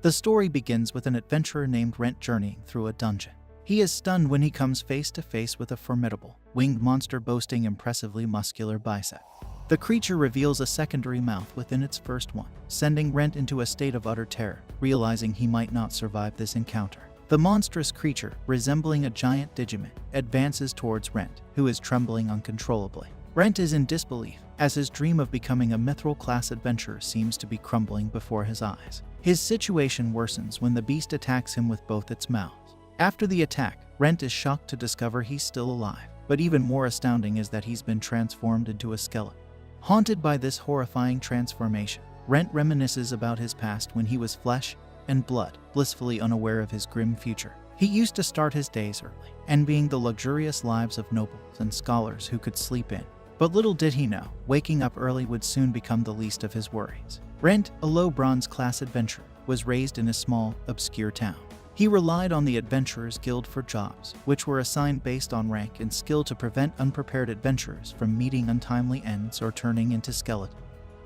The story begins with an adventurer named Rentt journeying through a dungeon. He is stunned when he comes face to face with a formidable, winged monster boasting impressively muscular biceps. The creature reveals a secondary mouth within its first one, sending Rentt into a state of utter terror, realizing he might not survive this encounter. The monstrous creature, resembling a giant Digimon, advances towards Rentt, who is trembling uncontrollably. Rentt is in disbelief, as his dream of becoming a mithril-class adventurer seems to be crumbling before his eyes. His situation worsens when the beast attacks him with both its mouths. After the attack, Rentt is shocked to discover he's still alive, but even more astounding is that he's been transformed into a skeleton. Haunted by this horrifying transformation, Rentt reminisces about his past when he was flesh and blood, blissfully unaware of his grim future. He used to start his days early, envying the luxurious lives of nobles and scholars who could sleep in. But little did he know, waking up early would soon become the least of his worries. Rentt, a low bronze-class adventurer, was raised in a small, obscure town. He relied on the Adventurers Guild for jobs, which were assigned based on rank and skill to prevent unprepared adventurers from meeting untimely ends or turning into skeletons.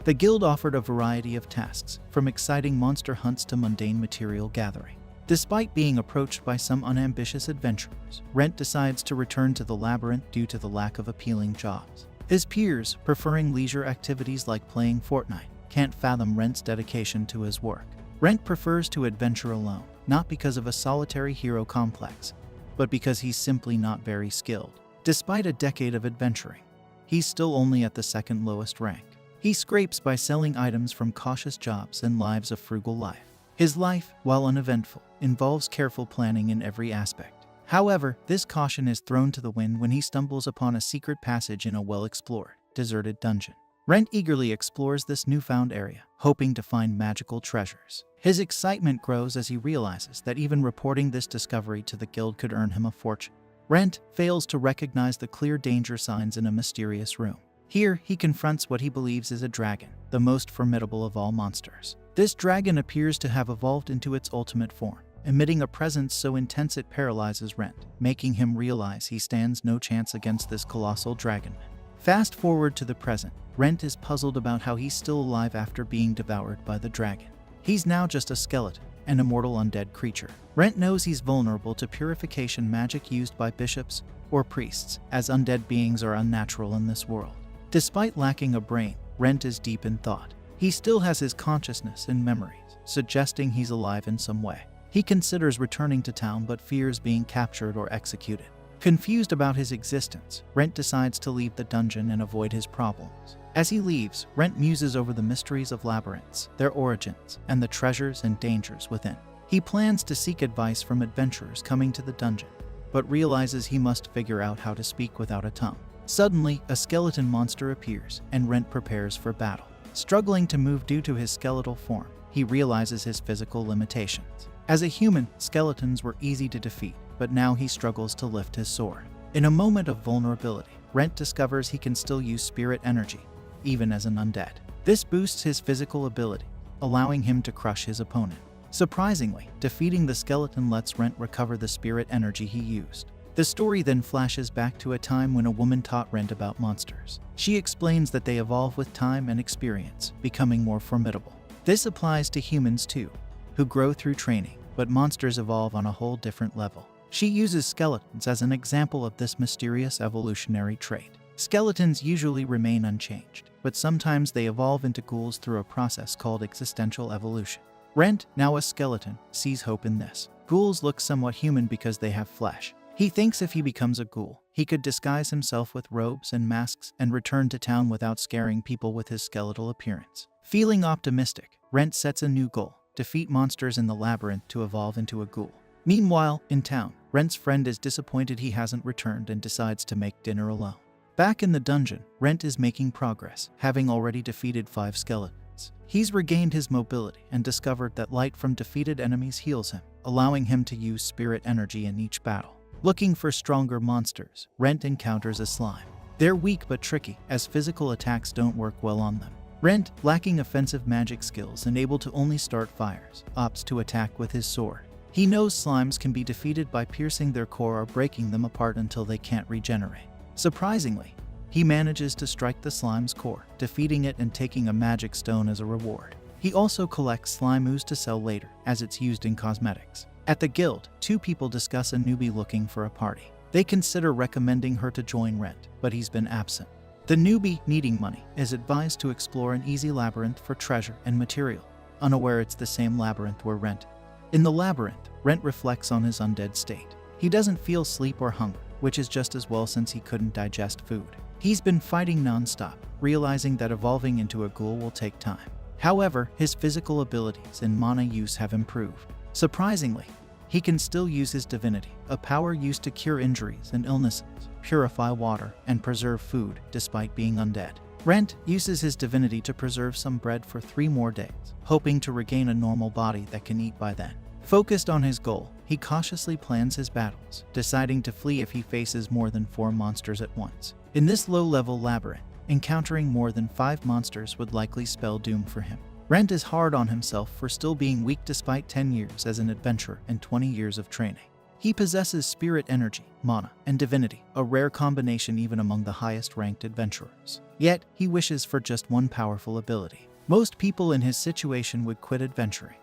The guild offered a variety of tasks, from exciting monster hunts to mundane material gathering. Despite being approached by some unambitious adventurers, Rentt decides to return to the Labyrinth due to the lack of appealing jobs. His peers, preferring leisure activities like playing Fortnite, can't fathom Rentt's dedication to his work. Rentt prefers to adventure alone, not because of a solitary hero complex, but because he's simply not very skilled. Despite a decade of adventuring, he's still only at the second lowest rank. He scrapes by selling items from cautious jobs and lives a frugal life. His life, while uneventful, involves careful planning in every aspect. However, this caution is thrown to the wind when he stumbles upon a secret passage in a well-explored, deserted dungeon. Rentt eagerly explores this newfound area, hoping to find magical treasures. His excitement grows as he realizes that even reporting this discovery to the guild could earn him a fortune. Rentt fails to recognize the clear danger signs in a mysterious room. Here, he confronts what he believes is a dragon, the most formidable of all monsters. This dragon appears to have evolved into its ultimate form, emitting a presence so intense it paralyzes Rentt, making him realize he stands no chance against this colossal dragon. Fast forward to the present, Rentt is puzzled about how he's still alive after being devoured by the dragon. He's now just a skeleton, an immortal undead creature. Rentt knows he's vulnerable to purification magic used by bishops or priests, as undead beings are unnatural in this world. Despite lacking a brain, Rentt is deep in thought. He still has his consciousness and memories, suggesting he's alive in some way. He considers returning to town but fears being captured or executed. Confused about his existence, Rentt decides to leave the dungeon and avoid his problems. As he leaves, Rentt muses over the mysteries of labyrinths, their origins, and the treasures and dangers within. He plans to seek advice from adventurers coming to the dungeon, but realizes he must figure out how to speak without a tongue. Suddenly, a skeleton monster appears, and Rentt prepares for battle. Struggling to move due to his skeletal form, he realizes his physical limitations. As a human, skeletons were easy to defeat, but now he struggles to lift his sword. In a moment of vulnerability, Rentt discovers he can still use spirit energy, even as an undead. This boosts his physical ability, allowing him to crush his opponent. Surprisingly, defeating the skeleton lets Rentt recover the spirit energy he used. The story then flashes back to a time when a woman taught Rentt about monsters. She explains that they evolve with time and experience, becoming more formidable. This applies to humans too, who grow through training, but monsters evolve on a whole different level. She uses skeletons as an example of this mysterious evolutionary trait. Skeletons usually remain unchanged, but sometimes they evolve into ghouls through a process called existential evolution. Rentt, now a skeleton, sees hope in this. Ghouls look somewhat human because they have flesh. He thinks if he becomes a ghoul, he could disguise himself with robes and masks and return to town without scaring people with his skeletal appearance. Feeling optimistic, Rentt sets a new goal: defeat monsters in the labyrinth to evolve into a ghoul. Meanwhile, in town, Rentt's friend is disappointed he hasn't returned and decides to make dinner alone. Back in the dungeon, Rentt is making progress, having already defeated 5 skeletons. He's regained his mobility and discovered that light from defeated enemies heals him, allowing him to use spirit energy in each battle. Looking for stronger monsters, Rentt encounters a slime. They're weak but tricky, as physical attacks don't work well on them. Rentt, lacking offensive magic skills and able to only start fires, opts to attack with his sword. He knows slimes can be defeated by piercing their core or breaking them apart until they can't regenerate. Surprisingly, he manages to strike the slime's core, defeating it and taking a magic stone as a reward. He also collects slime ooze to sell later, as it's used in cosmetics. At the guild, two people discuss a newbie looking for a party. They consider recommending her to join Rentt, but he's been absent. The newbie, needing money, is advised to explore an easy labyrinth for treasure and material, unaware it's the same labyrinth where Rentt. In the labyrinth, Rentt reflects on his undead state. He doesn't feel sleep or hunger, which is just as well since he couldn't digest food. He's been fighting non-stop, realizing that evolving into a ghoul will take time. However, his physical abilities and mana use have improved. Surprisingly, he can still use his divinity, a power used to cure injuries and illnesses, purify water, and preserve food despite being undead. Rentt uses his divinity to preserve some bread for 3 more days, hoping to regain a normal body that can eat by then. Focused on his goal, he cautiously plans his battles, deciding to flee if he faces more than 4 monsters at once. In this low-level labyrinth, encountering more than 5 monsters would likely spell doom for him. Rentt is hard on himself for still being weak despite 10 years as an adventurer and 20 years of training. He possesses spirit energy, mana, and divinity, a rare combination even among the highest-ranked adventurers. Yet, he wishes for just one powerful ability. Most people in his situation would quit adventuring,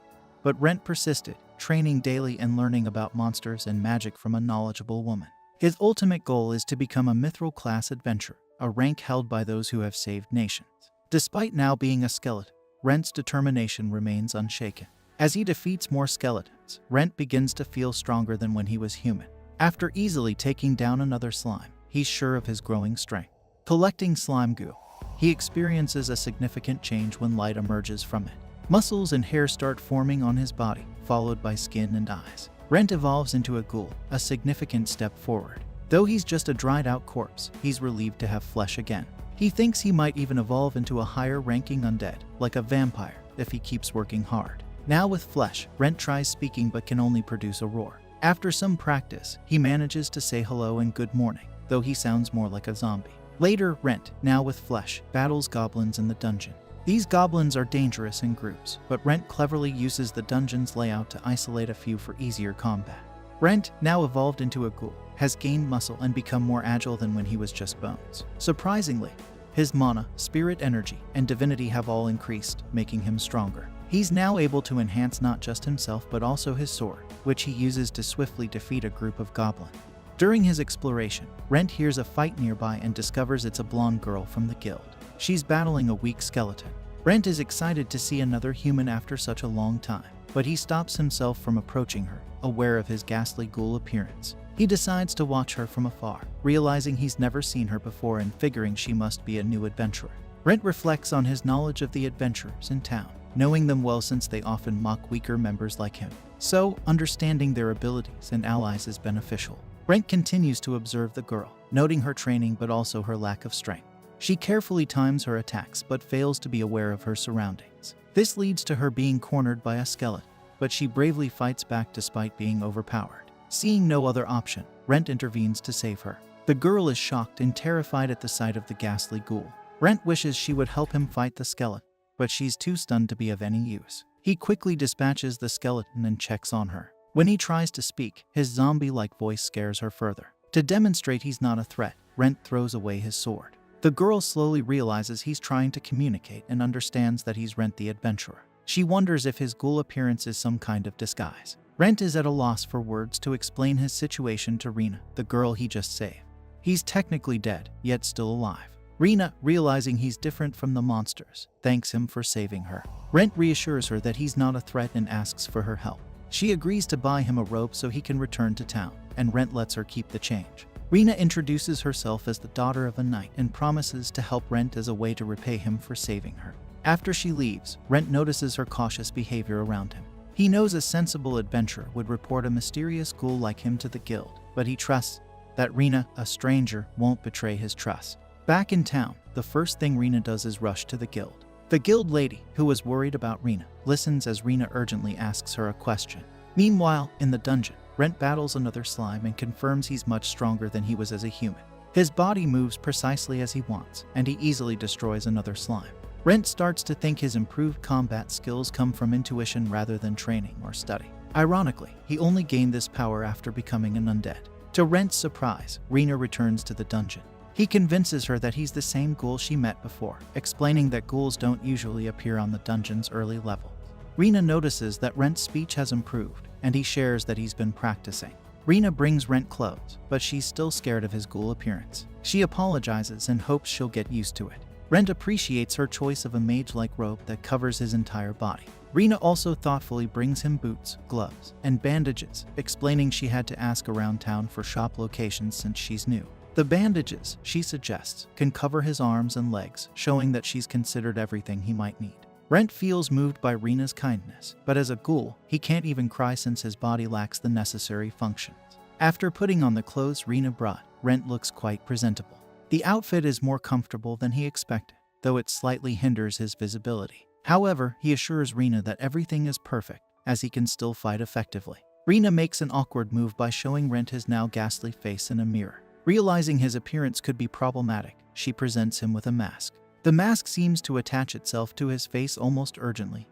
but Rentt persisted, training daily and learning about monsters and magic from a knowledgeable woman. His ultimate goal is to become a mithril-class adventurer, a rank held by those who have saved nations. Despite now being a skeleton, Rentt's determination remains unshaken. As he defeats more skeletons, Rentt begins to feel stronger than when he was human. After easily taking down another slime, he's sure of his growing strength. Collecting slime goo, he experiences a significant change when light emerges from it. Muscles and hair start forming on his body, followed by skin and eyes. Rentt evolves into a ghoul, a significant step forward. Though he's just a dried-out corpse, he's relieved to have flesh again. He thinks he might even evolve into a higher-ranking undead, like a vampire, if he keeps working hard. Now with flesh, Rentt tries speaking but can only produce a roar. After some practice, he manages to say hello and good morning, though he sounds more like a zombie. Later, Rentt, now with flesh, battles goblins in the dungeon. These goblins are dangerous in groups, but Rentt cleverly uses the dungeon's layout to isolate a few for easier combat. Rentt, now evolved into a ghoul, has gained muscle and become more agile than when he was just bones. Surprisingly, his mana, spirit energy, and divinity have all increased, making him stronger. He's now able to enhance not just himself but also his sword, which he uses to swiftly defeat a group of goblins. During his exploration, Rentt hears a fight nearby and discovers it's a blonde girl from the guild. She's battling a weak skeleton. Rentt is excited to see another human after such a long time, but he stops himself from approaching her, aware of his ghastly ghoul appearance. He decides to watch her from afar, realizing he's never seen her before and figuring she must be a new adventurer. Rentt reflects on his knowledge of the adventurers in town, knowing them well since they often mock weaker members like him. So, understanding their abilities and allies is beneficial. Rentt continues to observe the girl, noting her training but also her lack of strength. She carefully times her attacks but fails to be aware of her surroundings. This leads to her being cornered by a skeleton, but she bravely fights back despite being overpowered. Seeing no other option, Rentt intervenes to save her. The girl is shocked and terrified at the sight of the ghastly ghoul. Rentt wishes she would help him fight the skeleton, but she's too stunned to be of any use. He quickly dispatches the skeleton and checks on her. When he tries to speak, his zombie-like voice scares her further. To demonstrate he's not a threat, Rentt throws away his sword. The girl slowly realizes he's trying to communicate and understands that he's Rentt the adventurer. She wonders if his ghoul appearance is some kind of disguise. Rentt is at a loss for words to explain his situation to Rena, the girl he just saved. He's technically dead, yet still alive. Rena, realizing he's different from the monsters, thanks him for saving her. Rentt reassures her that he's not a threat and asks for her help. She agrees to buy him a robe so he can return to town, and Rentt lets her keep the change. Rena introduces herself as the daughter of a knight and promises to help Rentt as a way to repay him for saving her. After she leaves, Rentt notices her cautious behavior around him. He knows a sensible adventurer would report a mysterious ghoul like him to the guild, but he trusts that Rena, a stranger, won't betray his trust. Back in town, the first thing Rena does is rush to the guild. The guild lady, who was worried about Rena, listens as Rena urgently asks her a question. Meanwhile, in the dungeon, Rentt battles another slime and confirms he's much stronger than he was as a human. His body moves precisely as he wants, and he easily destroys another slime. Rentt starts to think his improved combat skills come from intuition rather than training or study. Ironically, he only gained this power after becoming an undead. To Rentt's surprise, Rena returns to the dungeon. He convinces her that he's the same ghoul she met before, explaining that ghouls don't usually appear on the dungeon's early levels. Rena notices that Rentt's speech has improved, and he shares that he's been practicing. Rena brings Rentt clothes, but she's still scared of his ghoul appearance. She apologizes and hopes she'll get used to it. Rentt appreciates her choice of a mage-like robe that covers his entire body. Rena also thoughtfully brings him boots, gloves, and bandages, explaining she had to ask around town for shop locations since she's new. The bandages, she suggests, can cover his arms and legs, showing that she's considered everything he might need. Rentt feels moved by Rena's kindness, but as a ghoul, he can't even cry since his body lacks the necessary functions. After putting on the clothes Rena brought, Rentt looks quite presentable. The outfit is more comfortable than he expected, though it slightly hinders his visibility. However, he assures Rena that everything is perfect, as he can still fight effectively. Rena makes an awkward move by showing Rentt his now ghastly face in a mirror. Realizing his appearance could be problematic, she presents him with a mask. The mask seems to attach itself to his face almost urgently.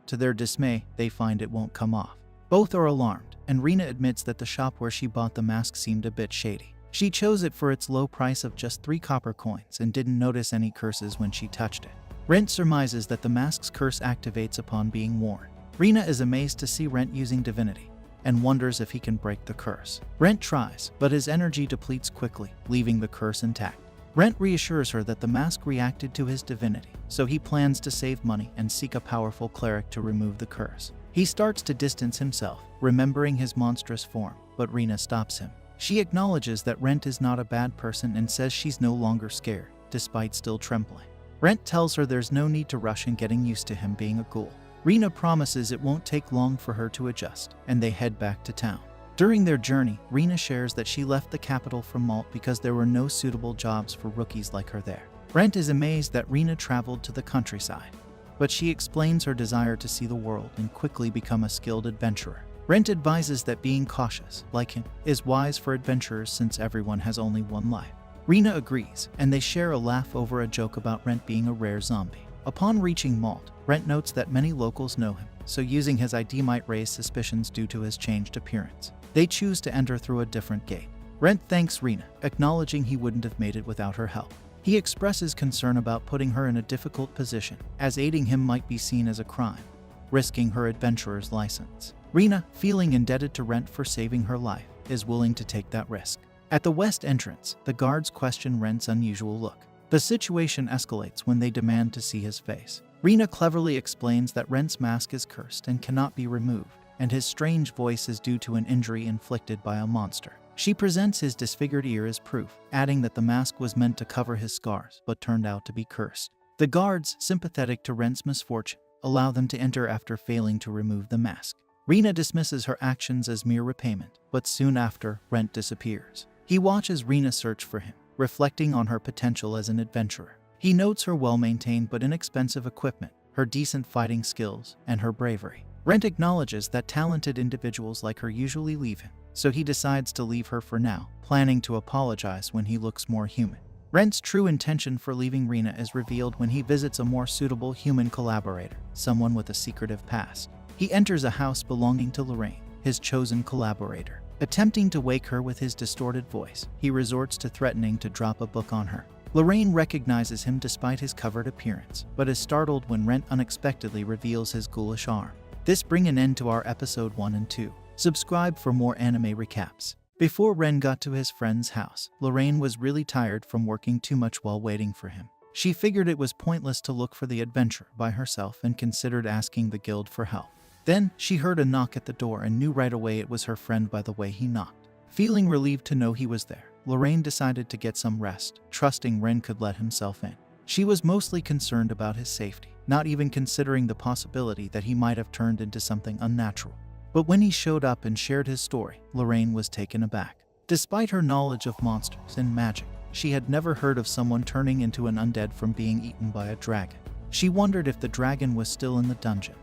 To their dismay, they find it won't come off. Both are alarmed, and Rena admits that the shop where she bought the mask seemed a bit shady. She chose it for its low price of just 3 copper coins and didn't notice any curses when she touched it. Rentt surmises that the mask's curse activates upon being worn. Rena is amazed to see Rentt using divinity, and wonders if he can break the curse. Rentt tries, but his energy depletes quickly, leaving the curse intact. Rentt reassures her that the mask reacted to his divinity, so he plans to save money and seek a powerful cleric to remove the curse. He starts to distance himself, remembering his monstrous form, but Rena stops him. She acknowledges that Rentt is not a bad person and says she's no longer scared, despite still trembling. Rentt tells her there's no need to rush in getting used to him being a ghoul. Rena promises it won't take long for her to adjust, and they head back to town. During their journey, Rena shares that she left the capital for Malt because there were no suitable jobs for rookies like her there. Rentt is amazed that Rena traveled to the countryside, but she explains her desire to see the world and quickly become a skilled adventurer. Rentt advises that being cautious, like him, is wise for adventurers since everyone has only one life. Rena agrees, and they share a laugh over a joke about Rentt being a rare zombie. Upon reaching Malt, Rentt notes that many locals know him, so using his ID might raise suspicions due to his changed appearance. They choose to enter through a different gate. Rentt thanks Rena, acknowledging he wouldn't have made it without her help. He expresses concern about putting her in a difficult position, as aiding him might be seen as a crime, risking her adventurer's license. Rena, feeling indebted to Rentt for saving her life, is willing to take that risk. At the west entrance, the guards question Rentt's unusual look. The situation escalates when they demand to see his face. Rena cleverly explains that Rentt's mask is cursed and cannot be removed, and his strange voice is due to an injury inflicted by a monster. She presents his disfigured ear as proof, adding that the mask was meant to cover his scars but turned out to be cursed. The guards, sympathetic to Rentt's misfortune, allow them to enter after failing to remove the mask. Rena dismisses her actions as mere repayment, but soon after, Rentt disappears. He watches Rena search for him, reflecting on her potential as an adventurer. He notes her well-maintained but inexpensive equipment, her decent fighting skills, and her bravery. Rentt acknowledges that talented individuals like her usually leave him, so he decides to leave her for now, planning to apologize when he looks more human. Rentt's true intention for leaving Rena is revealed when he visits a more suitable human collaborator, someone with a secretive past. He enters a house belonging to Lorraine, his chosen collaborator. Attempting to wake her with his distorted voice, he resorts to threatening to drop a book on her. Lorraine recognizes him despite his covered appearance, but is startled when Rentt unexpectedly reveals his ghoulish arm. This brings an end to our episode 1 and 2. Subscribe for more anime recaps. Before Ren got to his friend's house, Lorraine was really tired from working too much while waiting for him. She figured it was pointless to look for the adventure by herself and considered asking the guild for help. Then, she heard a knock at the door and knew right away it was her friend by the way he knocked. Feeling relieved to know he was there, Lorraine decided to get some rest, trusting Ren could let himself in. She was mostly concerned about his safety, not even considering the possibility that he might have turned into something unnatural. But when he showed up and shared his story, Lorraine was taken aback. Despite her knowledge of monsters and magic, she had never heard of someone turning into an undead from being eaten by a dragon. She wondered if the dragon was still in the dungeon,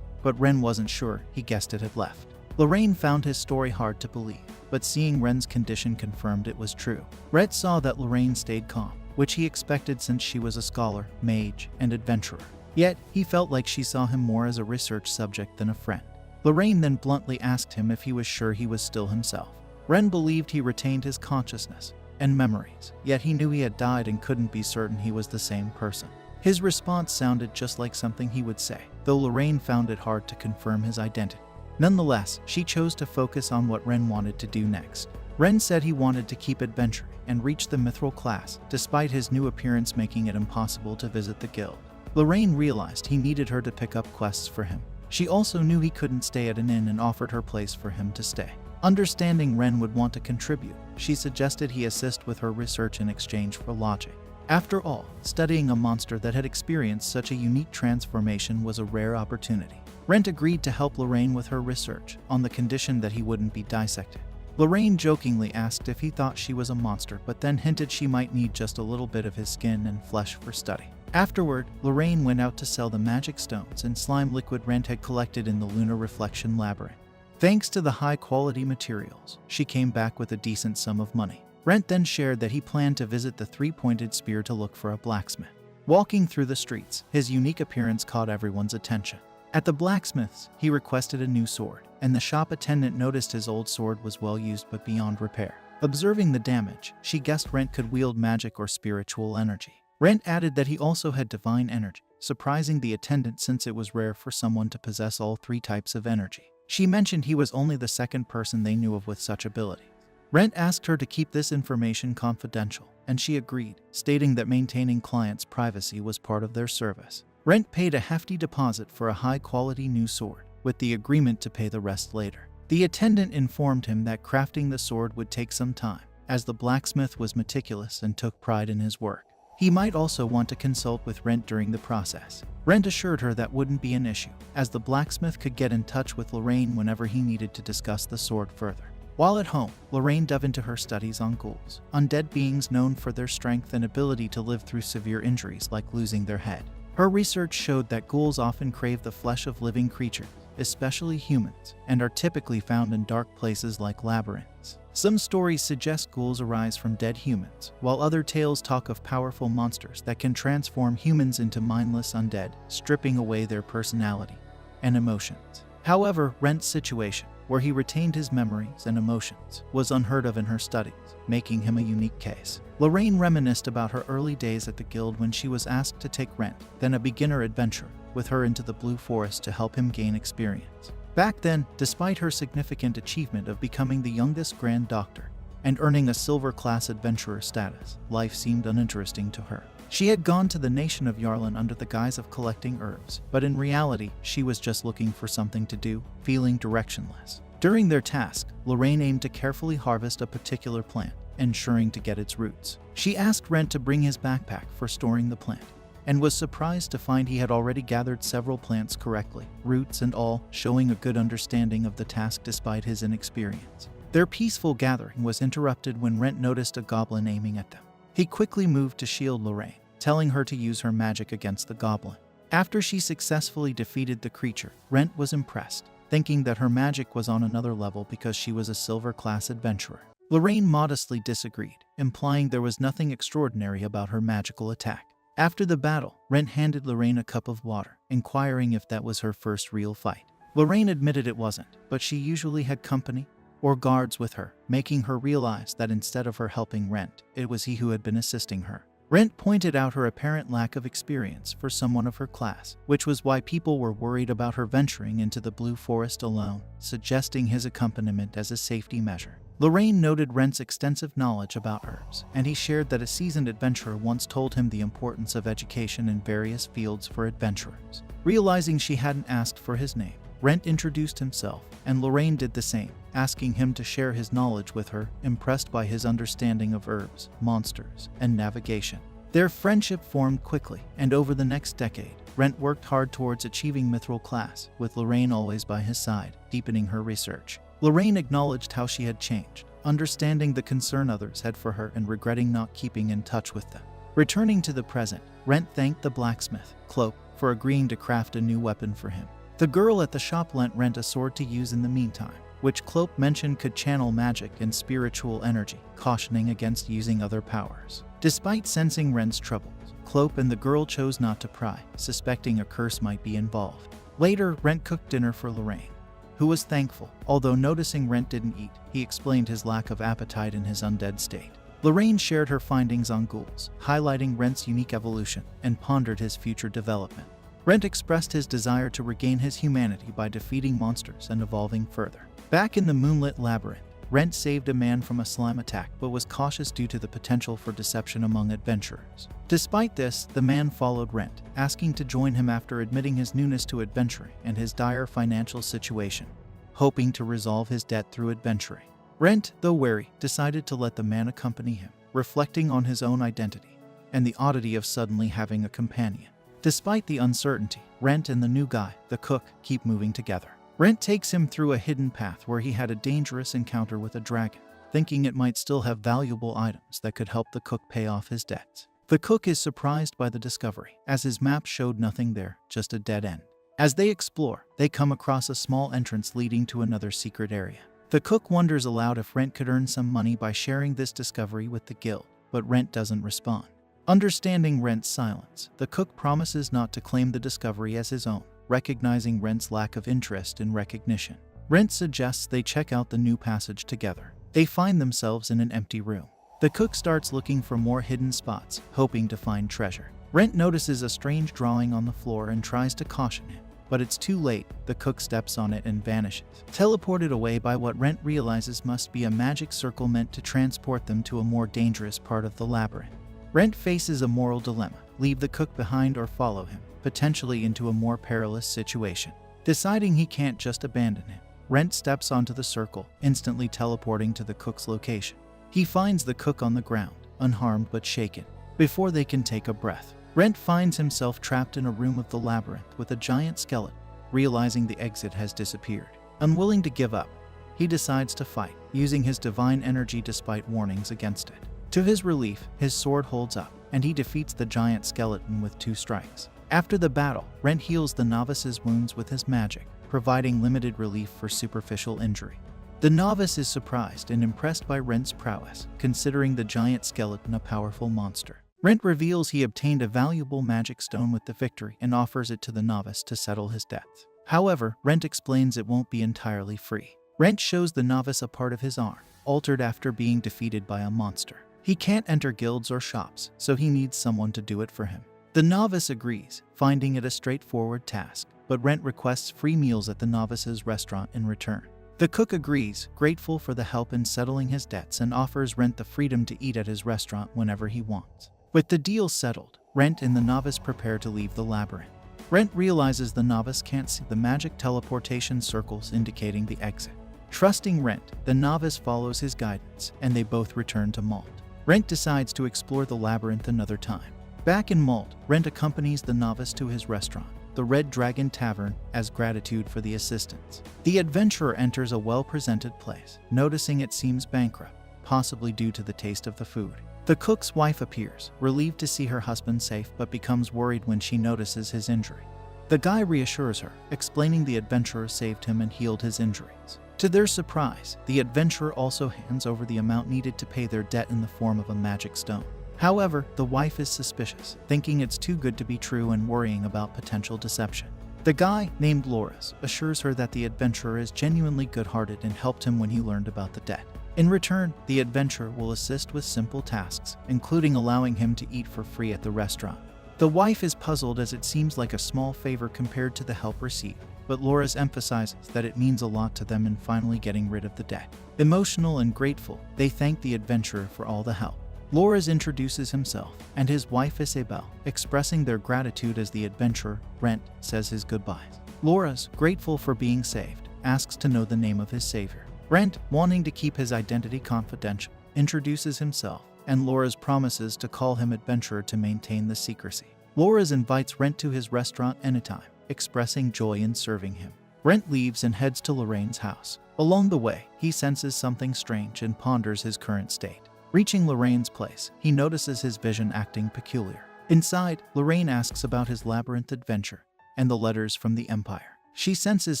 but Ren wasn't sure. He guessed it had left. Lorraine found his story hard to believe, but seeing Ren's condition confirmed it was true. Rentt saw that Lorraine stayed calm, which he expected since she was a scholar, mage, and adventurer. Yet, he felt like she saw him more as a research subject than a friend. Lorraine then bluntly asked him if he was sure he was still himself. Ren believed he retained his consciousness, and memories, yet he knew he had died and couldn't be certain he was the same person. His response sounded just like something he would say, though Lorraine found it hard to confirm his identity. Nonetheless, she chose to focus on what Rentt wanted to do next. Rentt said he wanted to keep adventuring and reach the mithril class, despite his new appearance making it impossible to visit the guild. Lorraine realized he needed her to pick up quests for him. She also knew he couldn't stay at an inn and offered her place for him to stay. Understanding Rentt would want to contribute, she suggested he assist with her research in exchange for lodging. After all, studying a monster that had experienced such a unique transformation was a rare opportunity. Rentt agreed to help Lorraine with her research, on the condition that he wouldn't be dissected. Lorraine jokingly asked if he thought she was a monster, but then hinted she might need just a little bit of his skin and flesh for study. Afterward, Lorraine went out to sell the magic stones and slime liquid Rentt had collected in the lunar reflection labyrinth. Thanks to the high-quality materials, she came back with a decent sum of money. Rentt then shared that he planned to visit the three-pointed spear to look for a blacksmith. Walking through the streets, his unique appearance caught everyone's attention. At the blacksmith's, he requested a new sword, and the shop attendant noticed his old sword was well used but beyond repair. Observing the damage, she guessed Rentt could wield magic or spiritual energy. Rentt added that he also had divine energy, surprising the attendant since it was rare for someone to possess all three types of energy. She mentioned he was only the second person they knew of with such ability. Rentt asked her to keep this information confidential, and she agreed, stating that maintaining clients' privacy was part of their service. Rentt paid a hefty deposit for a high-quality new sword, with the agreement to pay the rest later. The attendant informed him that crafting the sword would take some time, as the blacksmith was meticulous and took pride in his work. He might also want to consult with Rentt during the process. Rentt assured her that wouldn't be an issue, as the blacksmith could get in touch with Lorraine whenever he needed to discuss the sword further. While at home, Lorraine dove into her studies on ghouls, undead beings known for their strength and ability to live through severe injuries like losing their head. Her research showed that ghouls often crave the flesh of living creatures, especially humans, and are typically found in dark places like labyrinths. Some stories suggest ghouls arise from dead humans, while other tales talk of powerful monsters that can transform humans into mindless undead, stripping away their personality and emotions. However, Rentt's situation, where he retained his memories and emotions, was unheard of in her studies, making him a unique case. Lorraine reminisced about her early days at the guild when she was asked to take Rentt, then a beginner adventurer, with her into the Blue Forest to help him gain experience. Back then, despite her significant achievement of becoming the youngest Grand Doctor and earning a Silver Class Adventurer status, life seemed uninteresting to her. She had gone to the nation of Yarlan under the guise of collecting herbs, but in reality, she was just looking for something to do, feeling directionless. During their task, Lorraine aimed to carefully harvest a particular plant, ensuring to get its roots. She asked Rentt to bring his backpack for storing the plant, and was surprised to find he had already gathered several plants correctly, roots and all, showing a good understanding of the task despite his inexperience. Their peaceful gathering was interrupted when Rentt noticed a goblin aiming at them. He quickly moved to shield Lorraine, telling her to use her magic against the goblin. After she successfully defeated the creature, Rentt was impressed, thinking that her magic was on another level because she was a Silver Class adventurer. Lorraine modestly disagreed, implying there was nothing extraordinary about her magical attack. After the battle, Rentt handed Lorraine a cup of water, inquiring if that was her first real fight. Lorraine admitted it wasn't, but she usually had company or guards with her, making her realize that instead of her helping Rentt, it was he who had been assisting her. Rentt pointed out her apparent lack of experience for someone of her class, which was why people were worried about her venturing into the Blue Forest alone, suggesting his accompaniment as a safety measure. Lorraine noted Rentt's extensive knowledge about herbs, and he shared that a seasoned adventurer once told him the importance of education in various fields for adventurers. Realizing she hadn't asked for his name, Rentt introduced himself, and Lorraine did the same, asking him to share his knowledge with her, impressed by his understanding of herbs, monsters, and navigation. Their friendship formed quickly, and over the next decade, Rentt worked hard towards achieving Mithril Class, with Lorraine always by his side, deepening her research. Lorraine acknowledged how she had changed, understanding the concern others had for her and regretting not keeping in touch with them. Returning to the present, Rentt thanked the blacksmith, Cloak, for agreeing to craft a new weapon for him. The girl at the shop lent Rentt a sword to use in the meantime, which Cloak mentioned could channel magic and spiritual energy, cautioning against using other powers. Despite sensing Rentt's troubles, Cloak and the girl chose not to pry, suspecting a curse might be involved. Later, Rentt cooked dinner for Lorraine, who was thankful. Although noticing Rentt didn't eat, he explained his lack of appetite in his undead state. Lorraine shared her findings on ghouls, highlighting Rentt's unique evolution, and pondered his future development. Rentt expressed his desire to regain his humanity by defeating monsters and evolving further. Back in the moonlit labyrinth, Rentt saved a man from a slime attack but was cautious due to the potential for deception among adventurers. Despite this, the man followed Rentt, asking to join him after admitting his newness to adventuring and his dire financial situation, hoping to resolve his debt through adventuring. Rentt, though wary, decided to let the man accompany him, reflecting on his own identity and the oddity of suddenly having a companion. Despite the uncertainty, Rentt and the new guy, the cook, keep moving together. Rentt takes him through a hidden path where he had a dangerous encounter with a dragon, thinking it might still have valuable items that could help the cook pay off his debts. The cook is surprised by the discovery, as his map showed nothing there, just a dead end. As they explore, they come across a small entrance leading to another secret area. The cook wonders aloud if Rentt could earn some money by sharing this discovery with the guild, but Rentt doesn't respond. Understanding Rentt's silence, the cook promises not to claim the discovery as his own, recognizing Rentt's lack of interest in recognition. Rentt suggests they check out the new passage together. They find themselves in an empty room. The cook starts looking for more hidden spots, hoping to find treasure. Rentt notices a strange drawing on the floor and tries to caution him, but it's too late. The cook steps on it and vanishes, teleported away by what Rentt realizes must be a magic circle meant to transport them to a more dangerous part of the labyrinth. Rentt faces a moral dilemma: leave the cook behind or follow him, potentially into a more perilous situation. Deciding he can't just abandon him, Rentt steps onto the circle, instantly teleporting to the cook's location. He finds the cook on the ground, unharmed but shaken. Before they can take a breath, Rentt finds himself trapped in a room of the labyrinth with a giant skeleton, realizing the exit has disappeared. Unwilling to give up, he decides to fight, using his divine energy despite warnings against it. To his relief, his sword holds up, and he defeats the giant skeleton with 2 strikes. After the battle, Rentt heals the novice's wounds with his magic, providing limited relief for superficial injury. The novice is surprised and impressed by Rentt's prowess, considering the giant skeleton a powerful monster. Rentt reveals he obtained a valuable magic stone with the victory and offers it to the novice to settle his debts. However, Rentt explains it won't be entirely free. Rentt shows the novice a part of his arm, altered after being defeated by a monster. He can't enter guilds or shops, so he needs someone to do it for him. The novice agrees, finding it a straightforward task, but Rentt requests free meals at the novice's restaurant in return. The cook agrees, grateful for the help in settling his debts, and offers Rentt the freedom to eat at his restaurant whenever he wants. With the deal settled, Rentt and the novice prepare to leave the labyrinth. Rentt realizes the novice can't see the magic teleportation circles indicating the exit. Trusting Rentt, the novice follows his guidance, and they both return to Malt. Rentt decides to explore the labyrinth another time. Back in Malt, Rentt accompanies the novice to his restaurant, the Red Dragon Tavern, as gratitude for the assistance. The adventurer enters a well-presented place, noticing it seems bankrupt, possibly due to the taste of the food. The cook's wife appears, relieved to see her husband safe, but becomes worried when she notices his injury. The guy reassures her, explaining the adventurer saved him and healed his injuries. To their surprise, the adventurer also hands over the amount needed to pay their debt in the form of a magic stone. However, the wife is suspicious, thinking it's too good to be true and worrying about potential deception. The guy, named Loris, assures her that the adventurer is genuinely good-hearted and helped him when he learned about the debt. In return, the adventurer will assist with simple tasks, including allowing him to eat for free at the restaurant. The wife is puzzled as it seems like a small favor compared to the help received, but Loris emphasizes that it means a lot to them in finally getting rid of the debt. Emotional and grateful, they thank the adventurer for all the help. Loris introduces himself and his wife Isabel, expressing their gratitude as the adventurer, Rentt, says his goodbyes. Loris, grateful for being saved, asks to know the name of his savior. Rentt, wanting to keep his identity confidential, introduces himself, and Loris promises to call him adventurer to maintain the secrecy. Loris invites Rentt to his restaurant anytime, expressing joy in serving him. Rentt leaves and heads to Lorraine's house. Along the way, he senses something strange and ponders his current state. Reaching Lorraine's place, he notices his vision acting peculiar. Inside, Lorraine asks about his labyrinth adventure and the letters from the Empire. She senses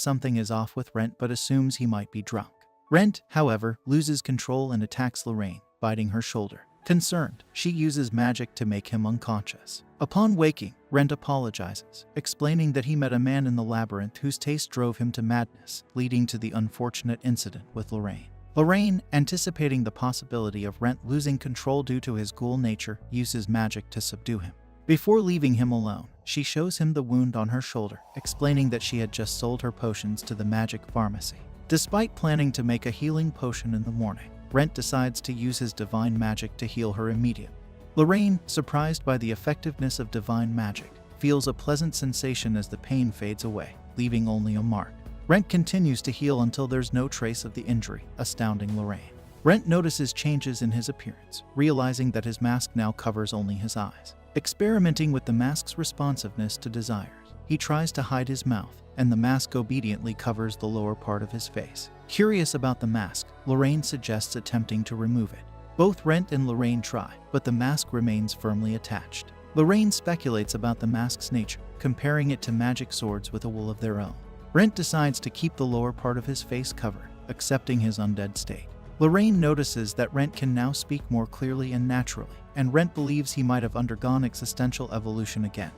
something is off with Rentt but assumes he might be drunk. Rentt, however, loses control and attacks Lorraine, biting her shoulder. Concerned, she uses magic to make him unconscious. Upon waking, Rentt apologizes, explaining that he met a man in the labyrinth whose taste drove him to madness, leading to the unfortunate incident with Lorraine. Lorraine, anticipating the possibility of Rentt losing control due to his ghoul nature, uses magic to subdue him. Before leaving him alone, she shows him the wound on her shoulder, explaining that she had just sold her potions to the magic pharmacy. Despite planning to make a healing potion in the morning, Rentt decides to use his divine magic to heal her immediately. Lorraine, surprised by the effectiveness of divine magic, feels a pleasant sensation as the pain fades away, leaving only a mark. Rentt continues to heal until there's no trace of the injury, astounding Lorraine. Rentt notices changes in his appearance, realizing that his mask now covers only his eyes. Experimenting with the mask's responsiveness to desires, he tries to hide his mouth, and the mask obediently covers the lower part of his face. Curious about the mask, Lorraine suggests attempting to remove it. Both Rentt and Lorraine try, but the mask remains firmly attached. Lorraine speculates about the mask's nature, comparing it to magic swords with a will of their own. Rentt decides to keep the lower part of his face covered, accepting his undead state. Lorraine notices that Rentt can now speak more clearly and naturally, and Rentt believes he might have undergone existential evolution again,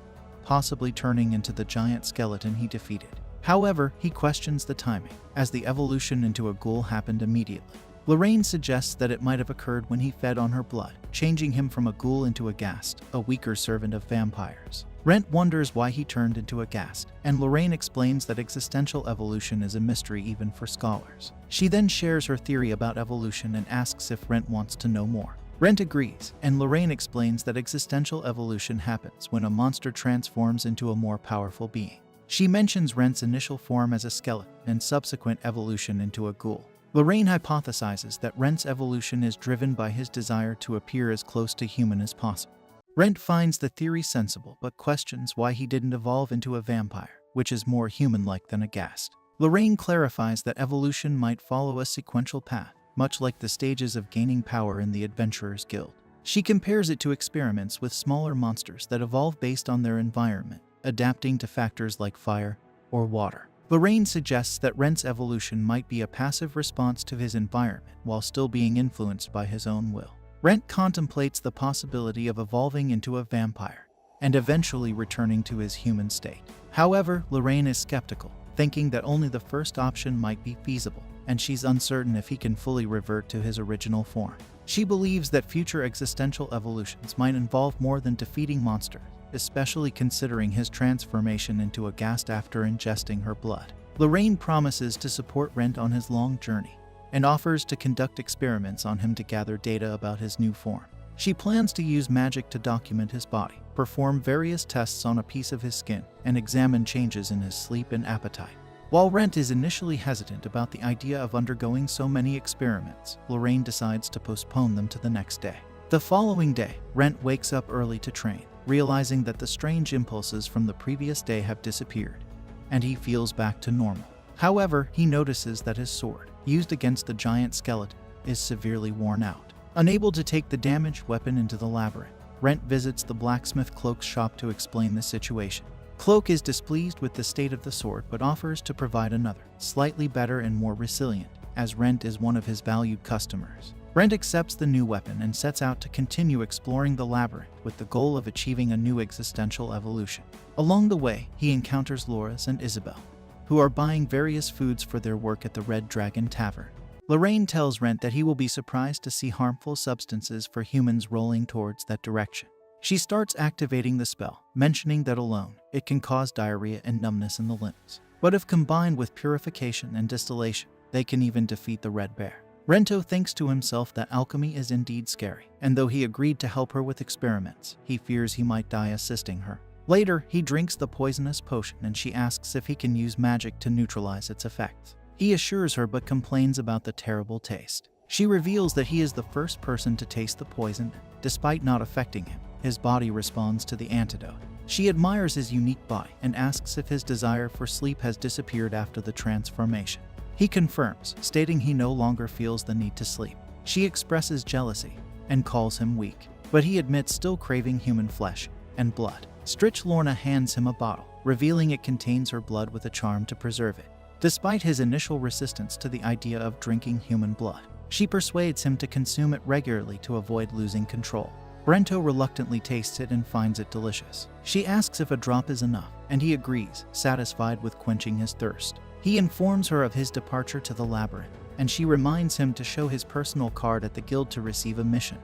possibly turning into the giant skeleton he defeated. However, he questions the timing, as the evolution into a ghoul happened immediately. Lorraine suggests that it might have occurred when he fed on her blood, changing him from a ghoul into a ghast, a weaker servant of vampires. Rentt wonders why he turned into a ghast, and Lorraine explains that existential evolution is a mystery even for scholars. She then shares her theory about evolution and asks if Rentt wants to know more. Rentt agrees, and Lorraine explains that existential evolution happens when a monster transforms into a more powerful being. She mentions Rentt's initial form as a skeleton and subsequent evolution into a ghoul. Lorraine hypothesizes that Rentt's evolution is driven by his desire to appear as close to human as possible. Rentt finds the theory sensible but questions why he didn't evolve into a vampire, which is more human-like than a ghast. Lorraine clarifies that evolution might follow a sequential path, much like the stages of gaining power in the Adventurers Guild. She compares it to experiments with smaller monsters that evolve based on their environment, adapting to factors like fire or water. Lorraine suggests that Rentt's evolution might be a passive response to his environment while still being influenced by his own will. Rentt contemplates the possibility of evolving into a vampire and eventually returning to his human state. However, Lorraine is skeptical, thinking that only the first option might be feasible, and she's uncertain if he can fully revert to his original form. She believes that future existential evolutions might involve more than defeating monsters, especially considering his transformation into a ghast after ingesting her blood. Lorraine promises to support Rentt on his long journey and offers to conduct experiments on him to gather data about his new form. She plans to use magic to document his body, perform various tests on a piece of his skin, and examine changes in his sleep and appetite. While Rentt is initially hesitant about the idea of undergoing so many experiments, Lorraine decides to postpone them to the next day. The following day, Rentt wakes up early to train, realizing that the strange impulses from the previous day have disappeared, and he feels back to normal. However, he notices that his sword, used against the giant skeleton, is severely worn out. Unable to take the damaged weapon into the labyrinth, Rentt visits the blacksmith Cloak's shop to explain the situation. Cloak is displeased with the state of the sword but offers to provide another, slightly better and more resilient, as Rentt is one of his valued customers. Rentt accepts the new weapon and sets out to continue exploring the labyrinth with the goal of achieving a new existential evolution. Along the way, he encounters Loris and Isabel, who are buying various foods for their work at the Red Dragon Tavern. Lorraine tells Rentt that he will be surprised to see harmful substances for humans rolling towards that direction. She starts activating the spell, mentioning that alone, it can cause diarrhea and numbness in the limbs. But if combined with purification and distillation, they can even defeat the Red Bear. Rento thinks to himself that alchemy is indeed scary, and though he agreed to help her with experiments, he fears he might die assisting her. Later, he drinks the poisonous potion and she asks if he can use magic to neutralize its effects. He assures her but complains about the terrible taste. She reveals that he is the first person to taste the poison. Despite not affecting him, his body responds to the antidote. She admires his unique body and asks if his desire for sleep has disappeared after the transformation. He confirms, stating he no longer feels the need to sleep. She expresses jealousy and calls him weak, but he admits still craving human flesh and blood. Stritch Lorna hands him a bottle, revealing it contains her blood with a charm to preserve it. Despite his initial resistance to the idea of drinking human blood, she persuades him to consume it regularly to avoid losing control. Brento reluctantly tastes it and finds it delicious. She asks if a drop is enough, and he agrees, satisfied with quenching his thirst. He informs her of his departure to the Labyrinth, and she reminds him to show his personal card at the guild to receive a mission,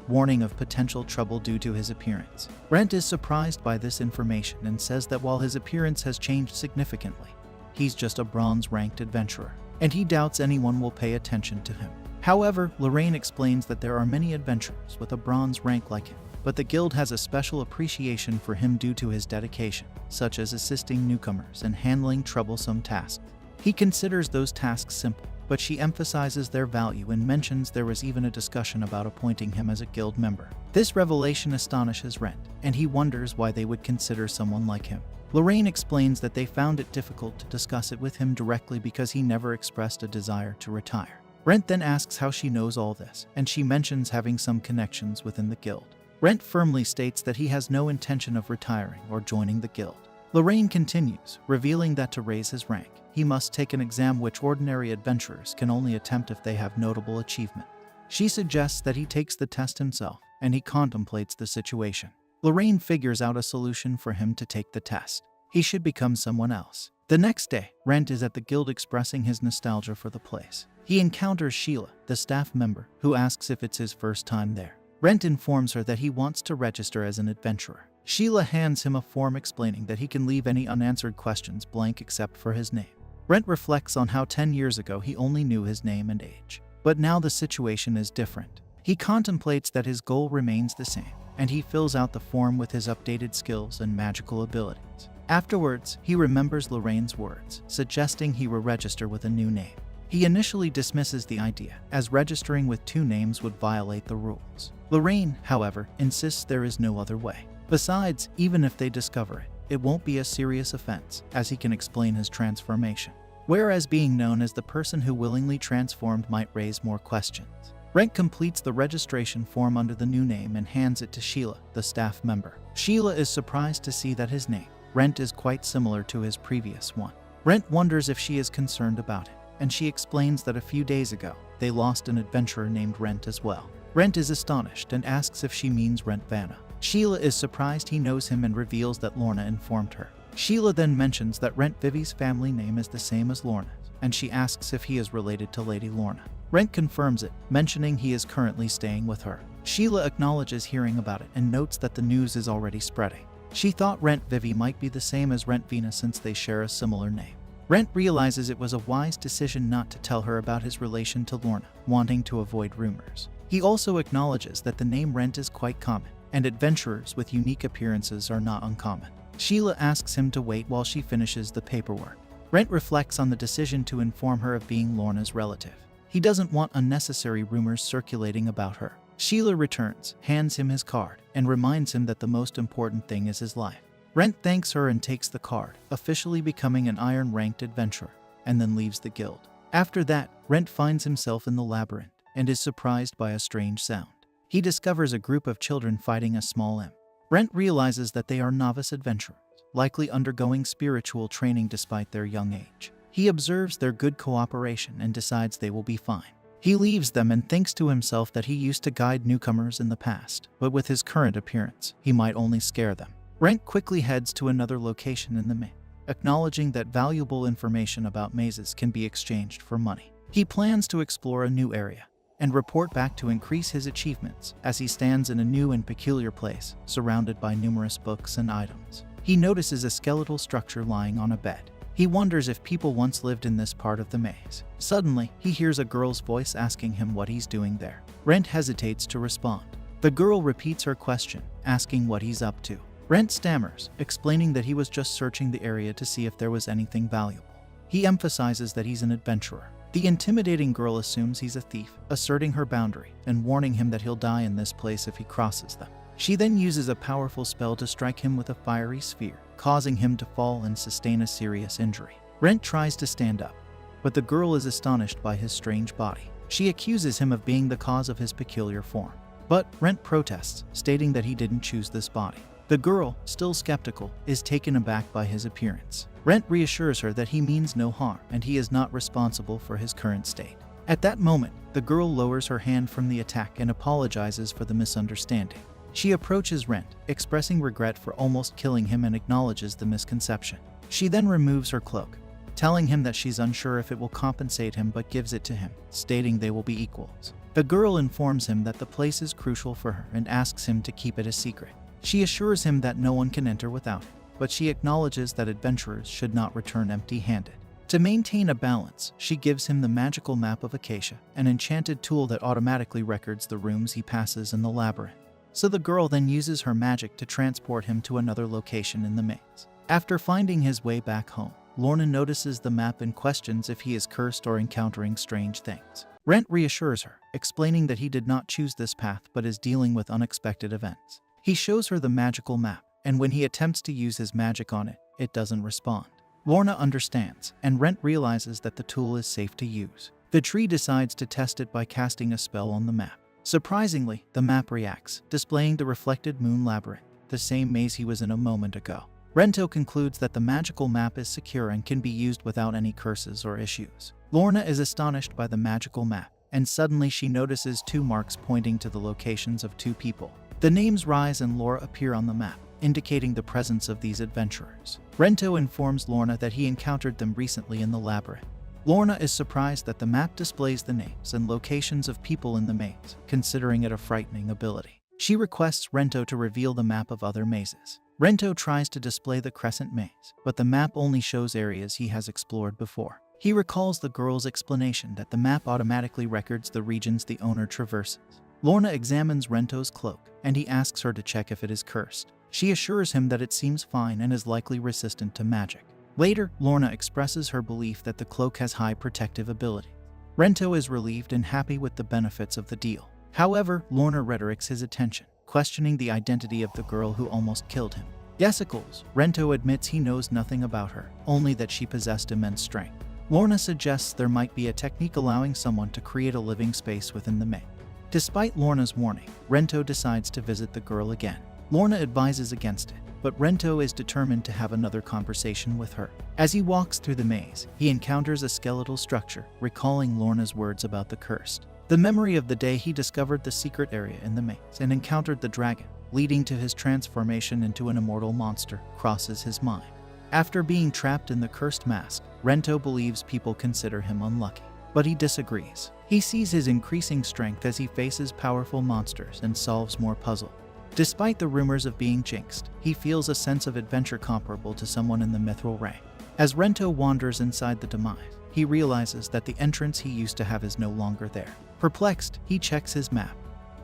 warning of potential trouble due to his appearance. Rentt is surprised by this information and says that while his appearance has changed significantly, he's just a bronze-ranked adventurer, and he doubts anyone will pay attention to him. However, Lorraine explains that there are many adventurers with a bronze rank like him, but the guild has a special appreciation for him due to his dedication, such as assisting newcomers and handling troublesome tasks. He considers those tasks simple, but she emphasizes their value and mentions there was even a discussion about appointing him as a guild member. This revelation astonishes Rentt, and he wonders why they would consider someone like him. Lorraine explains that they found it difficult to discuss it with him directly because he never expressed a desire to retire. Rentt then asks how she knows all this, and she mentions having some connections within the guild. Rentt firmly states that he has no intention of retiring or joining the guild. Lorraine continues, revealing that to raise his rank, he must take an exam which ordinary adventurers can only attempt if they have notable achievement. She suggests that he takes the test himself, and he contemplates the situation. Lorraine figures out a solution for him to take the test. He should become someone else. The next day, Rentt is at the guild expressing his nostalgia for the place. He encounters Sheila, the staff member, who asks if it's his first time there. Rentt informs her that he wants to register as an adventurer. Sheila hands him a form explaining that he can leave any unanswered questions blank except for his name. Rentt reflects on how 10 years ago he only knew his name and age. But now the situation is different. He contemplates that his goal remains the same, and he fills out the form with his updated skills and magical abilities. Afterwards, he remembers Lorraine's words, suggesting he will register with a new name. He initially dismisses the idea, as registering with 2 names would violate the rules. Lorraine, however, insists there is no other way. Besides, even if they discover it, it won't be a serious offense, as he can explain his transformation. Whereas being known as the person who willingly transformed might raise more questions. Rentt completes the registration form under the new name and hands it to Sheila, the staff member. Sheila is surprised to see that his name, Rentt, is quite similar to his previous one. Rentt wonders if she is concerned about it, and she explains that a few days ago, they lost an adventurer named Rentt as well. Rentt is astonished and asks if she means Rentt Faina. Sheila is surprised he knows him and reveals that Lorna informed her. Sheila then mentions that Rentt Vivi's family name is the same as Lorna's, and she asks if he is related to Lady Lorna. Rentt confirms it, mentioning he is currently staying with her. Sheila acknowledges hearing about it and notes that the news is already spreading. She thought Rentt Vivi might be the same as Rentt Faina since they share a similar name. Rentt realizes it was a wise decision not to tell her about his relation to Lorna, wanting to avoid rumors. He also acknowledges that the name Rentt is quite common, and adventurers with unique appearances are not uncommon. Sheila asks him to wait while she finishes the paperwork. Rentt reflects on the decision to inform her of being Lorna's relative. He doesn't want unnecessary rumors circulating about her. Sheila returns, hands him his card, and reminds him that the most important thing is his life. Rentt thanks her and takes the card, officially becoming an iron-ranked adventurer, and then leaves the guild. After that, Rentt finds himself in the Labyrinth, and is surprised by a strange sound. He discovers a group of children fighting a small imp. Rentt realizes that they are novice adventurers, likely undergoing spiritual training despite their young age. He observes their good cooperation and decides they will be fine. He leaves them and thinks to himself that he used to guide newcomers in the past, but with his current appearance, he might only scare them. Rentt quickly heads to another location in the maze, acknowledging that valuable information about mazes can be exchanged for money. He plans to explore a new area and report back to increase his achievements as he stands in a new and peculiar place, surrounded by numerous books and items. He notices a skeletal structure lying on a bed. He wonders if people once lived in this part of the maze. Suddenly, he hears a girl's voice asking him what he's doing there. Rentt hesitates to respond. The girl repeats her question, asking what he's up to. Rentt stammers, explaining that he was just searching the area to see if there was anything valuable. He emphasizes that he's an adventurer. The intimidating girl assumes he's a thief, asserting her boundary and warning him that he'll die in this place if he crosses them. She then uses a powerful spell to strike him with a fiery sphere, causing him to fall and sustain a serious injury. Rentt tries to stand up, but the girl is astonished by his strange body. She accuses him of being the cause of his peculiar form. But Rentt protests, stating that he didn't choose this body. The girl, still skeptical, is taken aback by his appearance. Rentt reassures her that he means no harm and he is not responsible for his current state. At that moment, the girl lowers her hand from the attack and apologizes for the misunderstanding. She approaches Rentt, expressing regret for almost killing him and acknowledges the misconception. She then removes her cloak, telling him that she's unsure if it will compensate him but gives it to him, stating they will be equals. The girl informs him that the place is crucial for her and asks him to keep it a secret. She assures him that no one can enter without him, but she acknowledges that adventurers should not return empty-handed. To maintain a balance, she gives him the magical map of Acacia, an enchanted tool that automatically records the rooms he passes in the labyrinth. So the girl then uses her magic to transport him to another location in the maze. After finding his way back home, Lorna notices the map and questions if he is cursed or encountering strange things. Rentt reassures her, explaining that he did not choose this path but is dealing with unexpected events. He shows her the magical map, and when he attempts to use his magic on it, it doesn't respond. Lorna understands, and Rentt realizes that the tool is safe to use. The tree decides to test it by casting a spell on the map. Surprisingly, the map reacts, displaying the reflected moon labyrinth, the same maze he was in a moment ago. Rentt concludes that the magical map is secure and can be used without any curses or issues. Lorna is astonished by the magical map, and suddenly she notices two marks pointing to the locations of two people. The names Rise and Laura appear on the map, indicating the presence of these adventurers. Rentt informs Lorna that he encountered them recently in the labyrinth. Lorna is surprised that the map displays the names and locations of people in the maze, considering it a frightening ability. She requests Rentt to reveal the map of other mazes. Rentt tries to display the crescent maze, but the map only shows areas he has explored before. He recalls the girl's explanation that the map automatically records the regions the owner traverses. Lorna examines Rentt's cloak, and he asks her to check if it is cursed. She assures him that it seems fine and is likely resistant to magic. Later, Lorna expresses her belief that the cloak has high protective ability. Rentt is relieved and happy with the benefits of the deal. However, Lorna redirects his attention, questioning the identity of the girl who almost killed him. Yesicles, Rentt admits he knows nothing about her, only that she possessed immense strength. Lorna suggests there might be a technique allowing someone to create a living space within the maze. Despite Lorna's warning, Rentt decides to visit the girl again. Lorna advises against it, but Rentt is determined to have another conversation with her. As he walks through the maze, he encounters a skeletal structure, recalling Lorna's words about the cursed. The memory of the day he discovered the secret area in the maze and encountered the dragon, leading to his transformation into an immortal monster, crosses his mind. After being trapped in the cursed mask, Rentt believes people consider him unlucky, but he disagrees. He sees his increasing strength as he faces powerful monsters and solves more puzzles. Despite the rumors of being jinxed, he feels a sense of adventure comparable to someone in the mithril rank. As Rentt wanders inside the demise, he realizes that the entrance he used to have is no longer there. Perplexed, he checks his map,